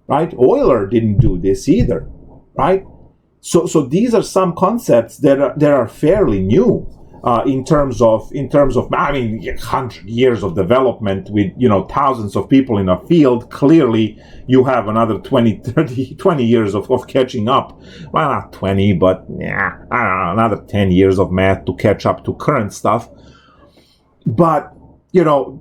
right? Euler didn't do this either, right? So these are some concepts that are fairly new in terms of 100 years of development with thousands of people in a field. Clearly you have another 20 years of catching up. Well, not 20, but yeah, I don't know, another 10 years of math to catch up to current stuff. But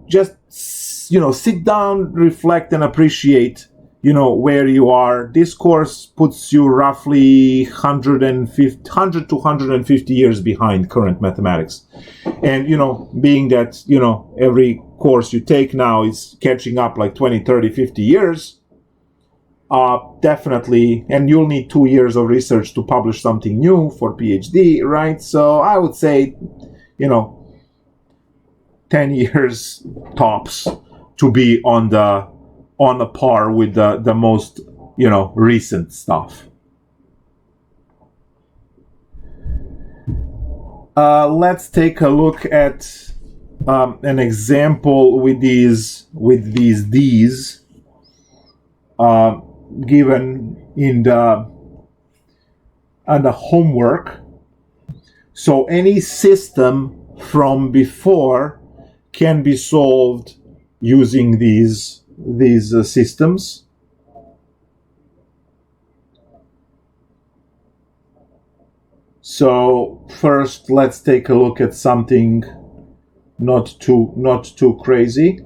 just sit down, reflect, and appreciate where you are. This course puts you roughly 100 to 150 years behind current mathematics. And, being that, every course you take now is catching up like 20, 30, 50 years, definitely, and you'll need 2 years of research to publish something new for PhD, right? So I would say, 10 years tops to be on the par with the most, recent stuff. Let's take a look at an example with these D's given in the homework. So any system from before can be solved using these systems. So first, let's take a look at something not too crazy.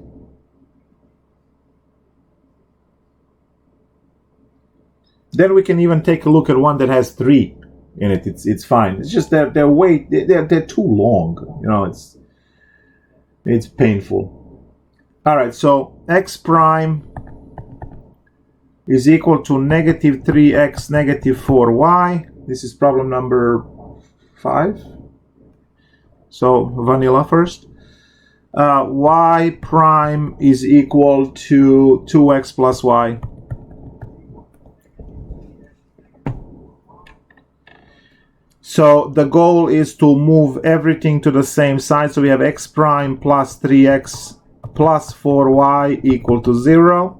Then we can even take a look at one that has 3 in it. It's fine. It's just they're too long. It's painful. All right. So x prime is equal to negative 3x negative 4y. This is problem number 5. So vanilla first. Y prime is equal to 2x plus y. So the goal is to move everything to the same side. So we have x prime plus 3x plus 4y equal to 0.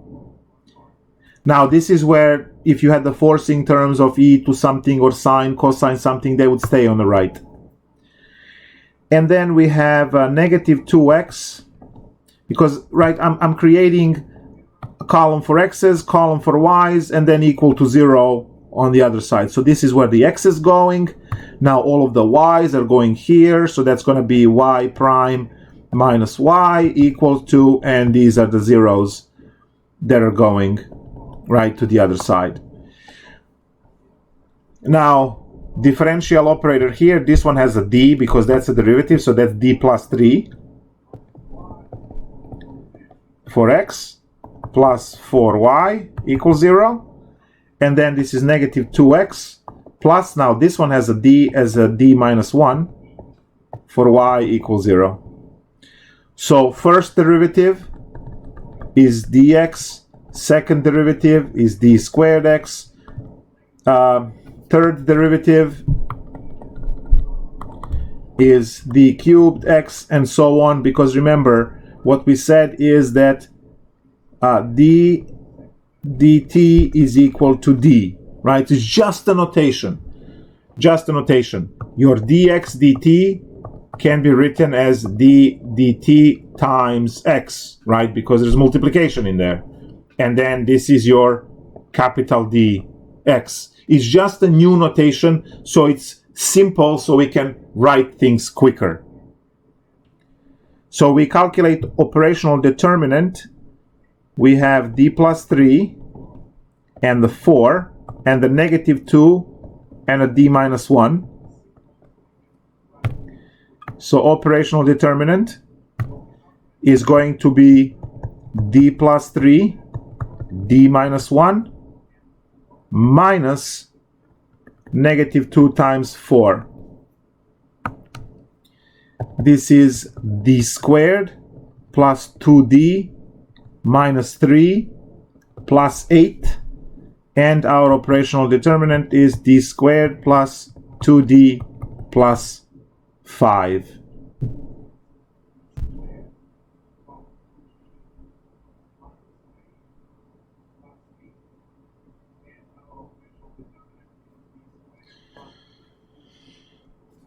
Now this is where if you had the forcing terms of e to something or sine, cosine something, they would stay on the right. And then we have negative 2x, because I'm creating a column for x's, column for y's, and then equal to 0 on the other side. So this is where the x is going. Now all of the y's are going here, so that's going to be y prime minus y equals to, and these are the zeros that are going right to the other side. Now differential operator here, this one has a d because that's a derivative, so that's d plus 3 for x plus 4y equals 0. And then this is negative 2x plus, now this one has a d as a d minus 1 for y equals 0. So first derivative is dx, second derivative is d squared x, third derivative is d cubed x, and so on, because remember what we said is that d dt is equal to d, right? It's just a notation. Your dx dt can be written as d dt times x, right? Because there's multiplication in there. And then this is your capital D x. It's just a new notation, so it's simple, so we can write things quicker. So we calculate operational determinant. We have d plus 3 and the 4 and the negative 2 and a d minus 1. So operational determinant is going to be d plus 3, d minus 1 minus negative 2 times 4. This is d squared plus 2d minus 3 plus 8, and our operational determinant is d squared plus 2d plus 5.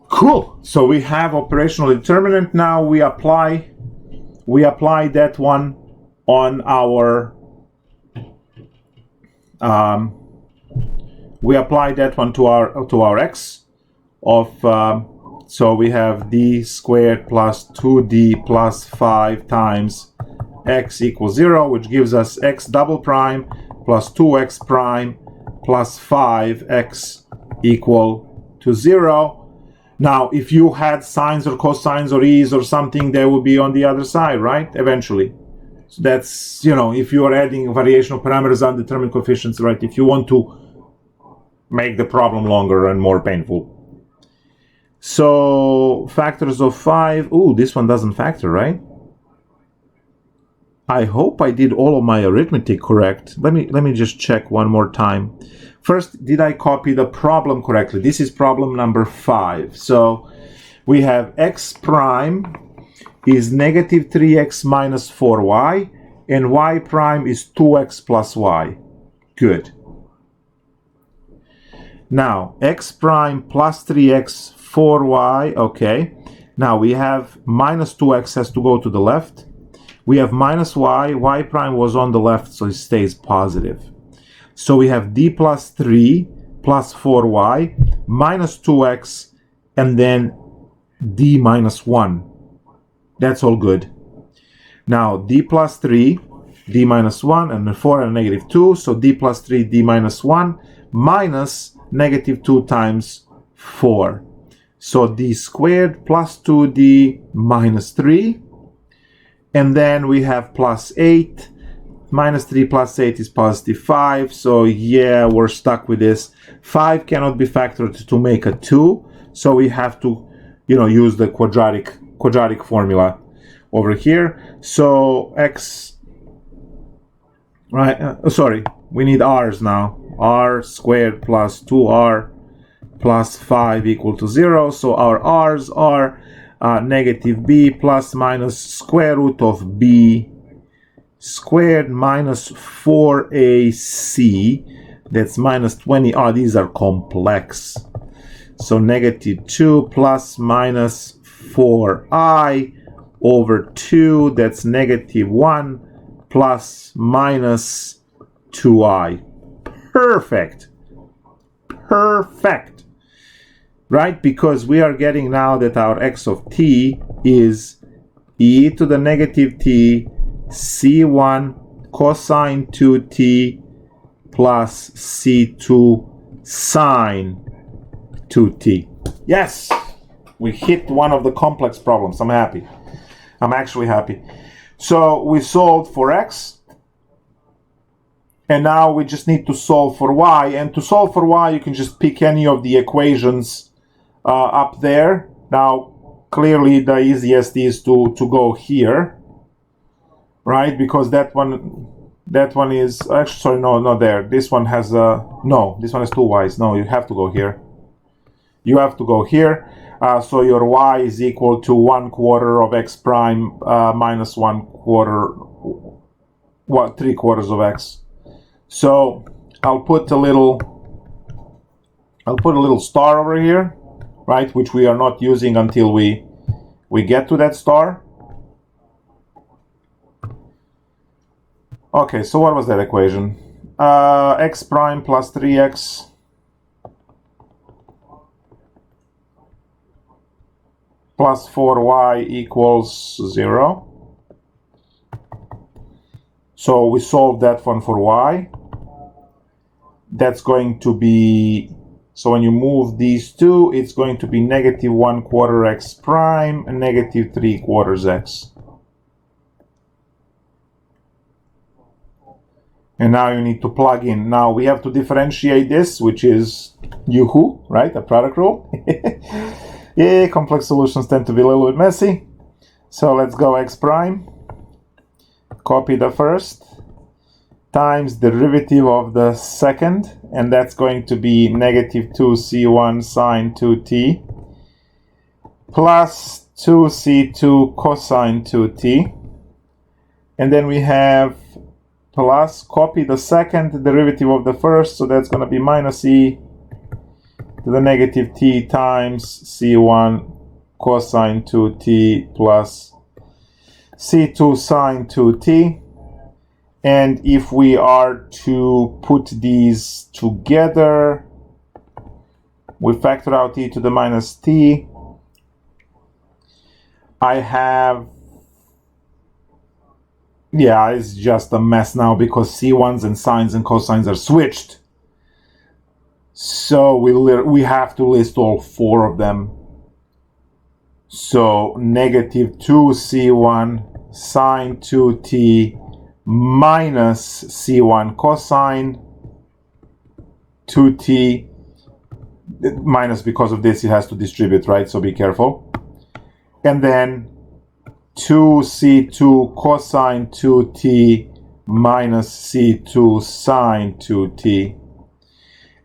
Cool. So we have operational determinant. Now we apply that one on our we apply that one to our x of so we have d squared plus 2d plus 5 times x equals 0, which gives us x double prime plus 2x prime plus 5x equal to 0. Now, if you had sines or cosines or e's or something, they will be on the other side, right? Eventually. So that's, if you are adding variation of parameters, undetermined coefficients, right? If you want to make the problem longer and more painful. So factors of 5. Ooh, this one doesn't factor, right? I hope I did all of my arithmetic correct. Let me just check one more time. First, did I copy the problem correctly? This is problem number 5. So we have x prime is negative 3x minus 4y, and y prime is 2x plus y. Good. Now, x prime plus 3x, 4y, okay. Now we have minus 2x has to go to the left. We have minus y, y prime was on the left, so it stays positive. So we have d plus 3 plus 4y minus 2x, and then d minus 1. That's all good. Now d plus 3, d minus 1, and 4 and negative 2, so d plus 3, d minus 1, minus negative 2 times 4. So d squared plus 2d minus 3. And then we have plus 8. Minus 3 plus 8 is positive 5. So yeah, we're stuck with this. 5 cannot be factored to make a 2. So we have to, use the quadratic formula over here. So x, right, sorry, we need r's now. R squared plus 2r plus 5 equal to 0. So our r's are negative b plus minus square root of b squared minus 4ac. That's minus 20. These are complex. So negative 2 plus minus 4i over 2. That's negative 1 plus minus 2i. Perfect. Perfect. Right? Because we are getting now that our x of t is e to the negative t c1 cosine 2t plus c2 sine 2t. Yes! We hit one of the complex problems. I'm happy. I'm actually happy. So we solved for x. And now we just need to solve for y. And to solve for y, you can just pick any of the equations up there. Now, clearly the easiest is to go here, right? Because that one is actually, sorry, no, not there. This one has no, this one has 2 y's. No, you have to go here. You have to go here. So your y is equal to 1/4 of x prime minus 1/4, 3/4 of x. So I'll put a little star over here, right, which we are not using until we get to that star. Okay, so what was that equation? X prime plus 3x plus 4y equals 0. So we solved that one for y. That's going to be, so when you move these two, it's going to be negative 1/4 x prime and negative 3/4 x. And now you need to plug in. Now we have to differentiate this, which is yoo-hoo, right? A product rule. Yeah, complex solutions tend to be a little bit messy. So let's go x prime. Copy the first times derivative of the second, and that's going to be negative 2c1 sine 2t plus 2c2 cosine 2t. And then we have plus, copy the second derivative of the first, so that's going to be minus e to the negative t times c1 cosine 2t plus c2 sine 2t. And if we are to put these together, we factor out e to the minus t. I have, yeah, it's just a mess now because c1s and sines and cosines are switched. So we have to list all 4 of them. So negative 2c1 sine 2t minus c1 cosine 2t, minus because of this it has to distribute, right? So be careful. And then 2c2 cosine 2t minus c2 sine 2t.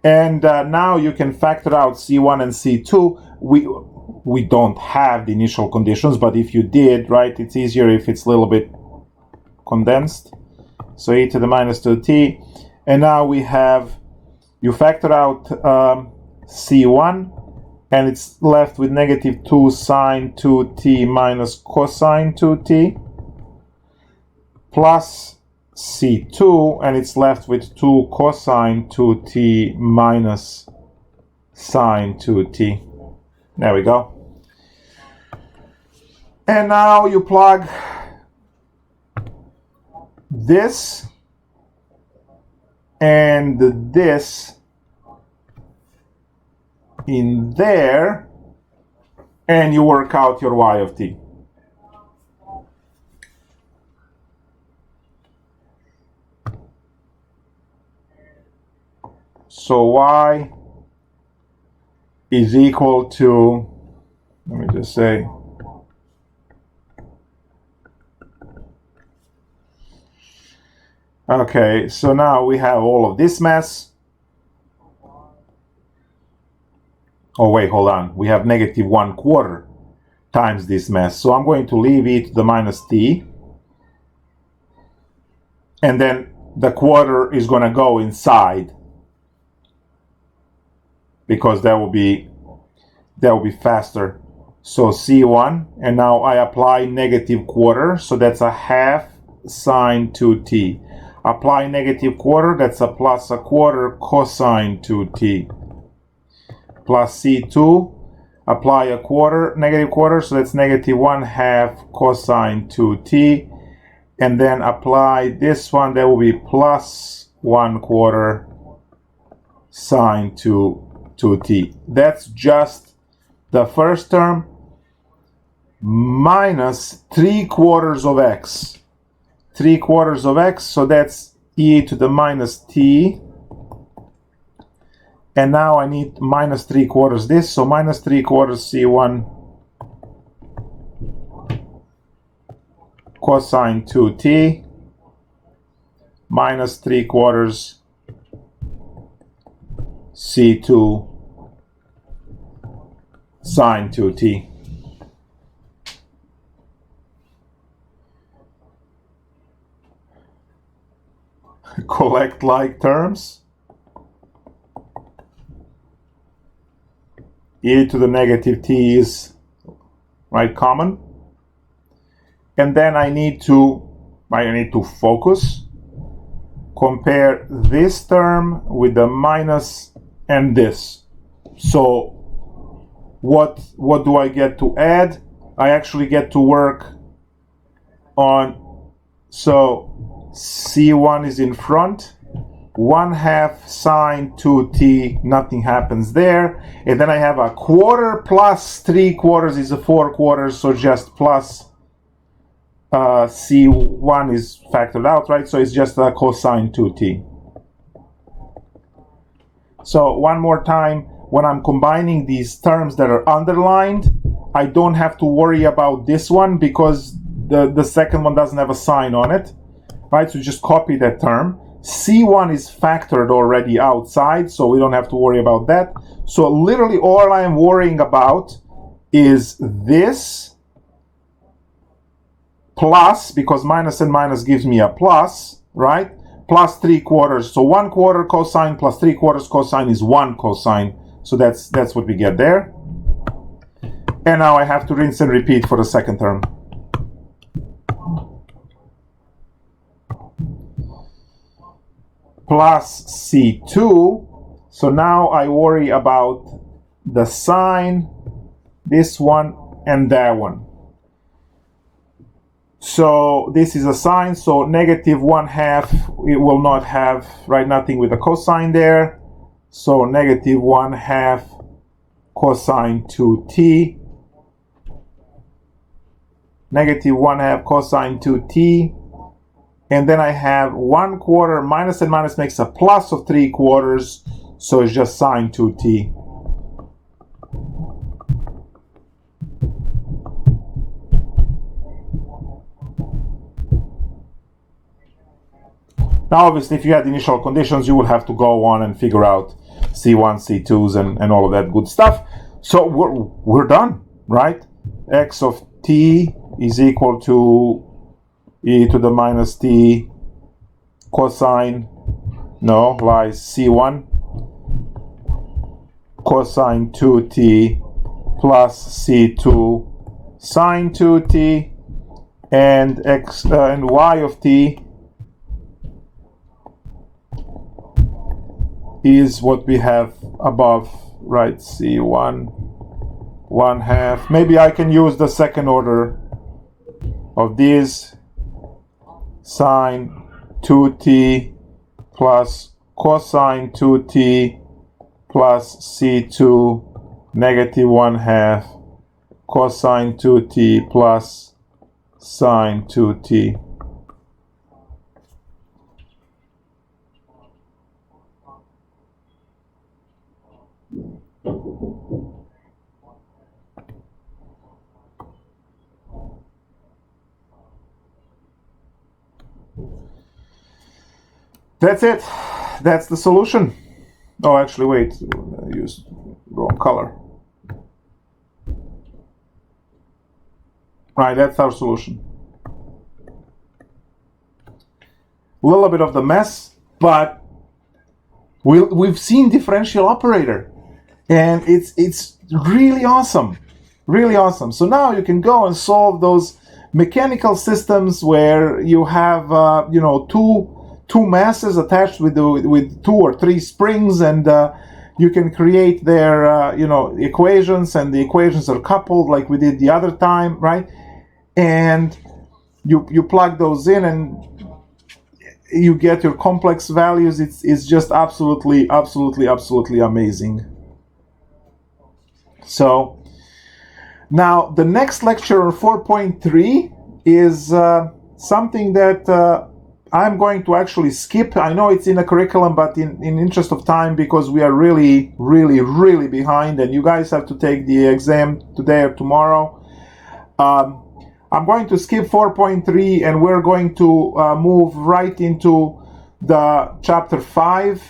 And now you can factor out c1 and c2. We don't have the initial conditions, but if you did, right, it's easier if it's a little bit condensed. So e to the minus 2t. And now we have, you factor out c1, and it's left with negative 2 sine 2t minus cosine 2t, plus c2, and it's left with 2 cosine 2t minus sine 2t. There we go. And now you plug this and this in there, and you work out your y of t. So y is equal to, let me just say, okay, so now we have all of this mess. Oh wait, hold on. We have negative 1/4 times this mess. So I'm going to leave e to the minus t. And then the quarter is going to go inside, because that will be faster. So c1, and now I apply negative quarter, so that's a half sine 2t. Apply negative quarter, that's a plus a quarter cosine 2t. Plus c2, apply a quarter, negative quarter, so that's negative 1/2 cosine 2t. And then apply this one, that will be plus 1/4 sine 2t. That's just the first term minus 3/4 of x. 3/4 of x, so that's e to the minus t. And now I need minus 3/4 this, so minus 3/4 c1 cosine 2t minus 3/4 c2 sine 2t. Collect like terms. E to the negative t is, right, common. And then I need to focus. Compare this term with the minus and this. So what do I get to add? I actually get to work on, so c1 is in front, 1/2 sine 2t, nothing happens there. And then I have a quarter plus 3/4 is a 4/4, so just plus c1 is factored out, right? So it's just a cosine 2t. So one more time, when I'm combining these terms that are underlined, I don't have to worry about this one because the second one doesn't have a sign on it, right? So just copy that term. C1 is factored already outside, so we don't have to worry about that. So literally all I am worrying about is this plus, because minus and minus gives me a plus, right? Plus 3/4. So 1/4 cosine plus 3/4 cosine is 1 cosine. So that's what we get there. And now I have to rinse and repeat for the second term. Plus C2. So now I worry about the sign, this one, and that one. So this is a sign, so negative 1/2, it will not have, right, nothing with the cosine there. So negative 1/2 cosine 2t. negative 1/2 cosine 2t, and then I have 1/4 minus and minus makes a plus of 3/4, so it's just sine 2t. Now, obviously, if you had initial conditions, you will have to go on and figure out C1, C2s, and all of that good stuff. So we're done, right? X of t is equal to e to the minus t cosine, no, lies C1, cosine 2t plus C2 sine 2t, and x and y of t is what we have above, right? C1 1/2. Maybe I can use the second order of these, sine 2t plus cosine 2t plus C2 negative 1/2 cosine 2t plus sine 2t. That's it. That's the solution. Oh, actually, wait. I used wrong color. Right, that's our solution. A little bit of the mess, but we've seen differential operator, and it's really awesome. Really awesome. So now you can go and solve those mechanical systems where you have two masses attached with 2 or 3 springs, and you can create their equations, and the equations are coupled like we did the other time, right? And you plug those in and you get your complex values. It's just absolutely amazing. So now the next lecture on 4.3 is something that I'm going to actually skip. I know it's in a curriculum, but in interest of time, because we are really behind, and you guys have to take the exam today or tomorrow. I'm going to skip 4.3, and we're going to move right into the chapter 5,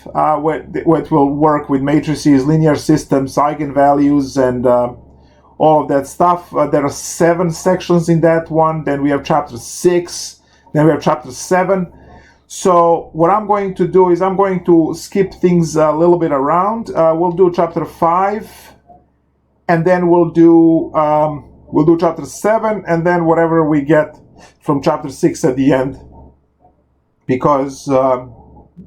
which will work with matrices, linear systems, eigenvalues, and all of that stuff. There are 7 sections in that one. Then we have chapter 6. Then we have chapter 7. So what I'm going to do is I'm going to skip things a little bit around. We'll do chapter 5, and then we'll do chapter 7, and then whatever we get from chapter 6 at the end. Because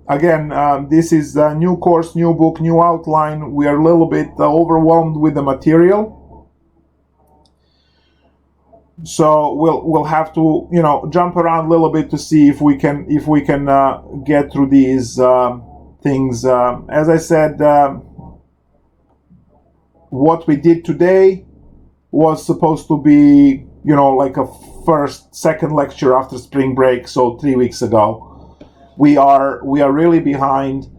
again, this is a new course, new book, new outline. We are a little bit overwhelmed with the material. So we'll have to jump around a little bit to see if we can get through these things. As I said, what we did today was supposed to be like a second lecture after spring break, so 3 weeks ago. We are really behind,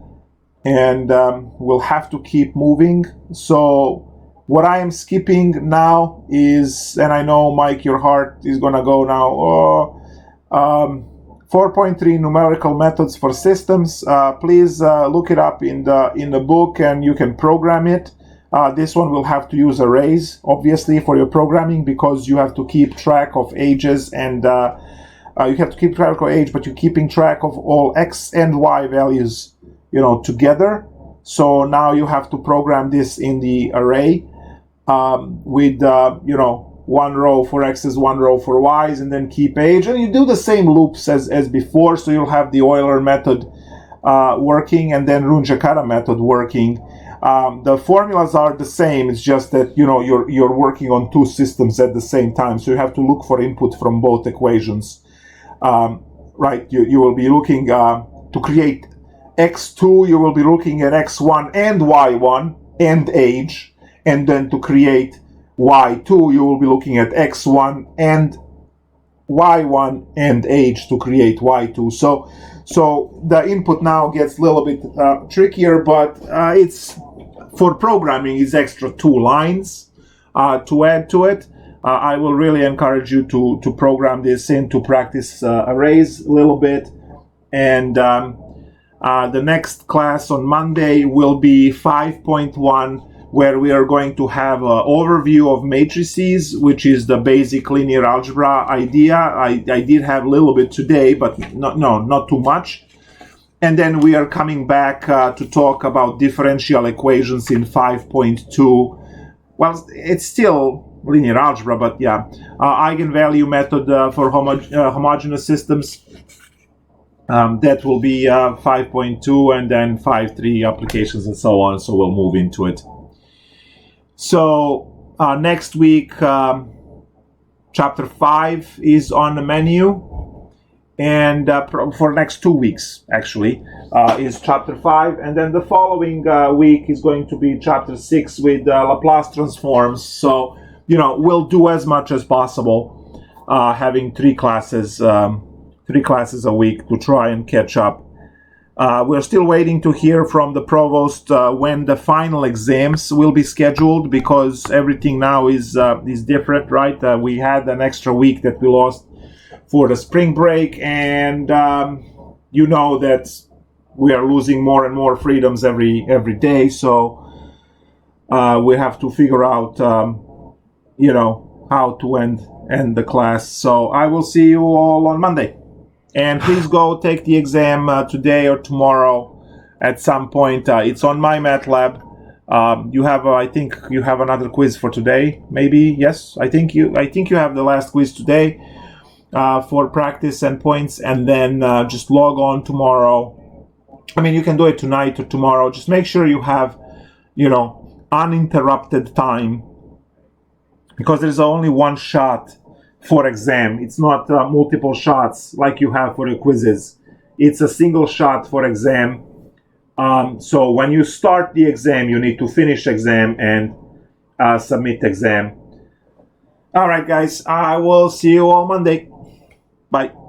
and we'll have to keep moving. So what I am skipping now is, and I know, Mike, your heart is going to go now, 4.3 numerical methods for systems. Please look it up in the book, and you can program it. This one will have to use arrays, obviously, for your programming, because you have to keep track of ages, and you have to keep track of age, but you're keeping track of all x and y values, together. So now you have to program this in the array. With 1 row for x's, 1 row for y's, and then keep age, and you do the same loops as before. So you'll have the Euler method working, and then Runge-Kutta method working. The formulas are the same. It's just that you're working on 2 systems at the same time, so you have to look for input from both equations. Right? You will be looking to create x2. You will be looking at x1 and y1 and age. And then to create y2, you will be looking at x1 and y1 and h to create y2. So the input now gets a little bit trickier, but it's for programming is extra 2 lines to add to it. I will really encourage you to program this in, to practice arrays a little bit. And the next class on Monday will be 5.1, where we are going to have an overview of matrices, which is the basic linear algebra idea. I did have a little bit today, but not too much. And then we are coming back to talk about differential equations in 5.2. Well, it's still linear algebra, but yeah, eigenvalue method for homogeneous systems. That will be 5.2, and then 5.3 applications and so on. So we'll move into it. So next week, chapter 5 is on the menu, and for next 2 weeks actually is chapter 5, and then the following week is going to be chapter 6 with Laplace transforms. So we'll do as much as possible, having 3 classes a week to try and catch up. We're still waiting to hear from the provost when the final exams will be scheduled, because everything now is different, right? We had an extra week that we lost for the spring break, and that we are losing more and more freedoms every day. So we have to figure out, how to end the class. So I will see you all on Monday. And please go take the exam today or tomorrow at some point. It's on my MATLAB. You have, I think you have another quiz for today. Maybe, yes. I think you have the last quiz today for practice and points, and then just log on tomorrow. I mean, you can do it tonight or tomorrow. Just make sure you have, uninterrupted time, because there's only one shot for exam. It's not multiple shots like you have for your quizzes. It's a single shot for exam. So when you start the exam, you need to finish exam and submit exam. All right, guys. I will see you all Monday. Bye.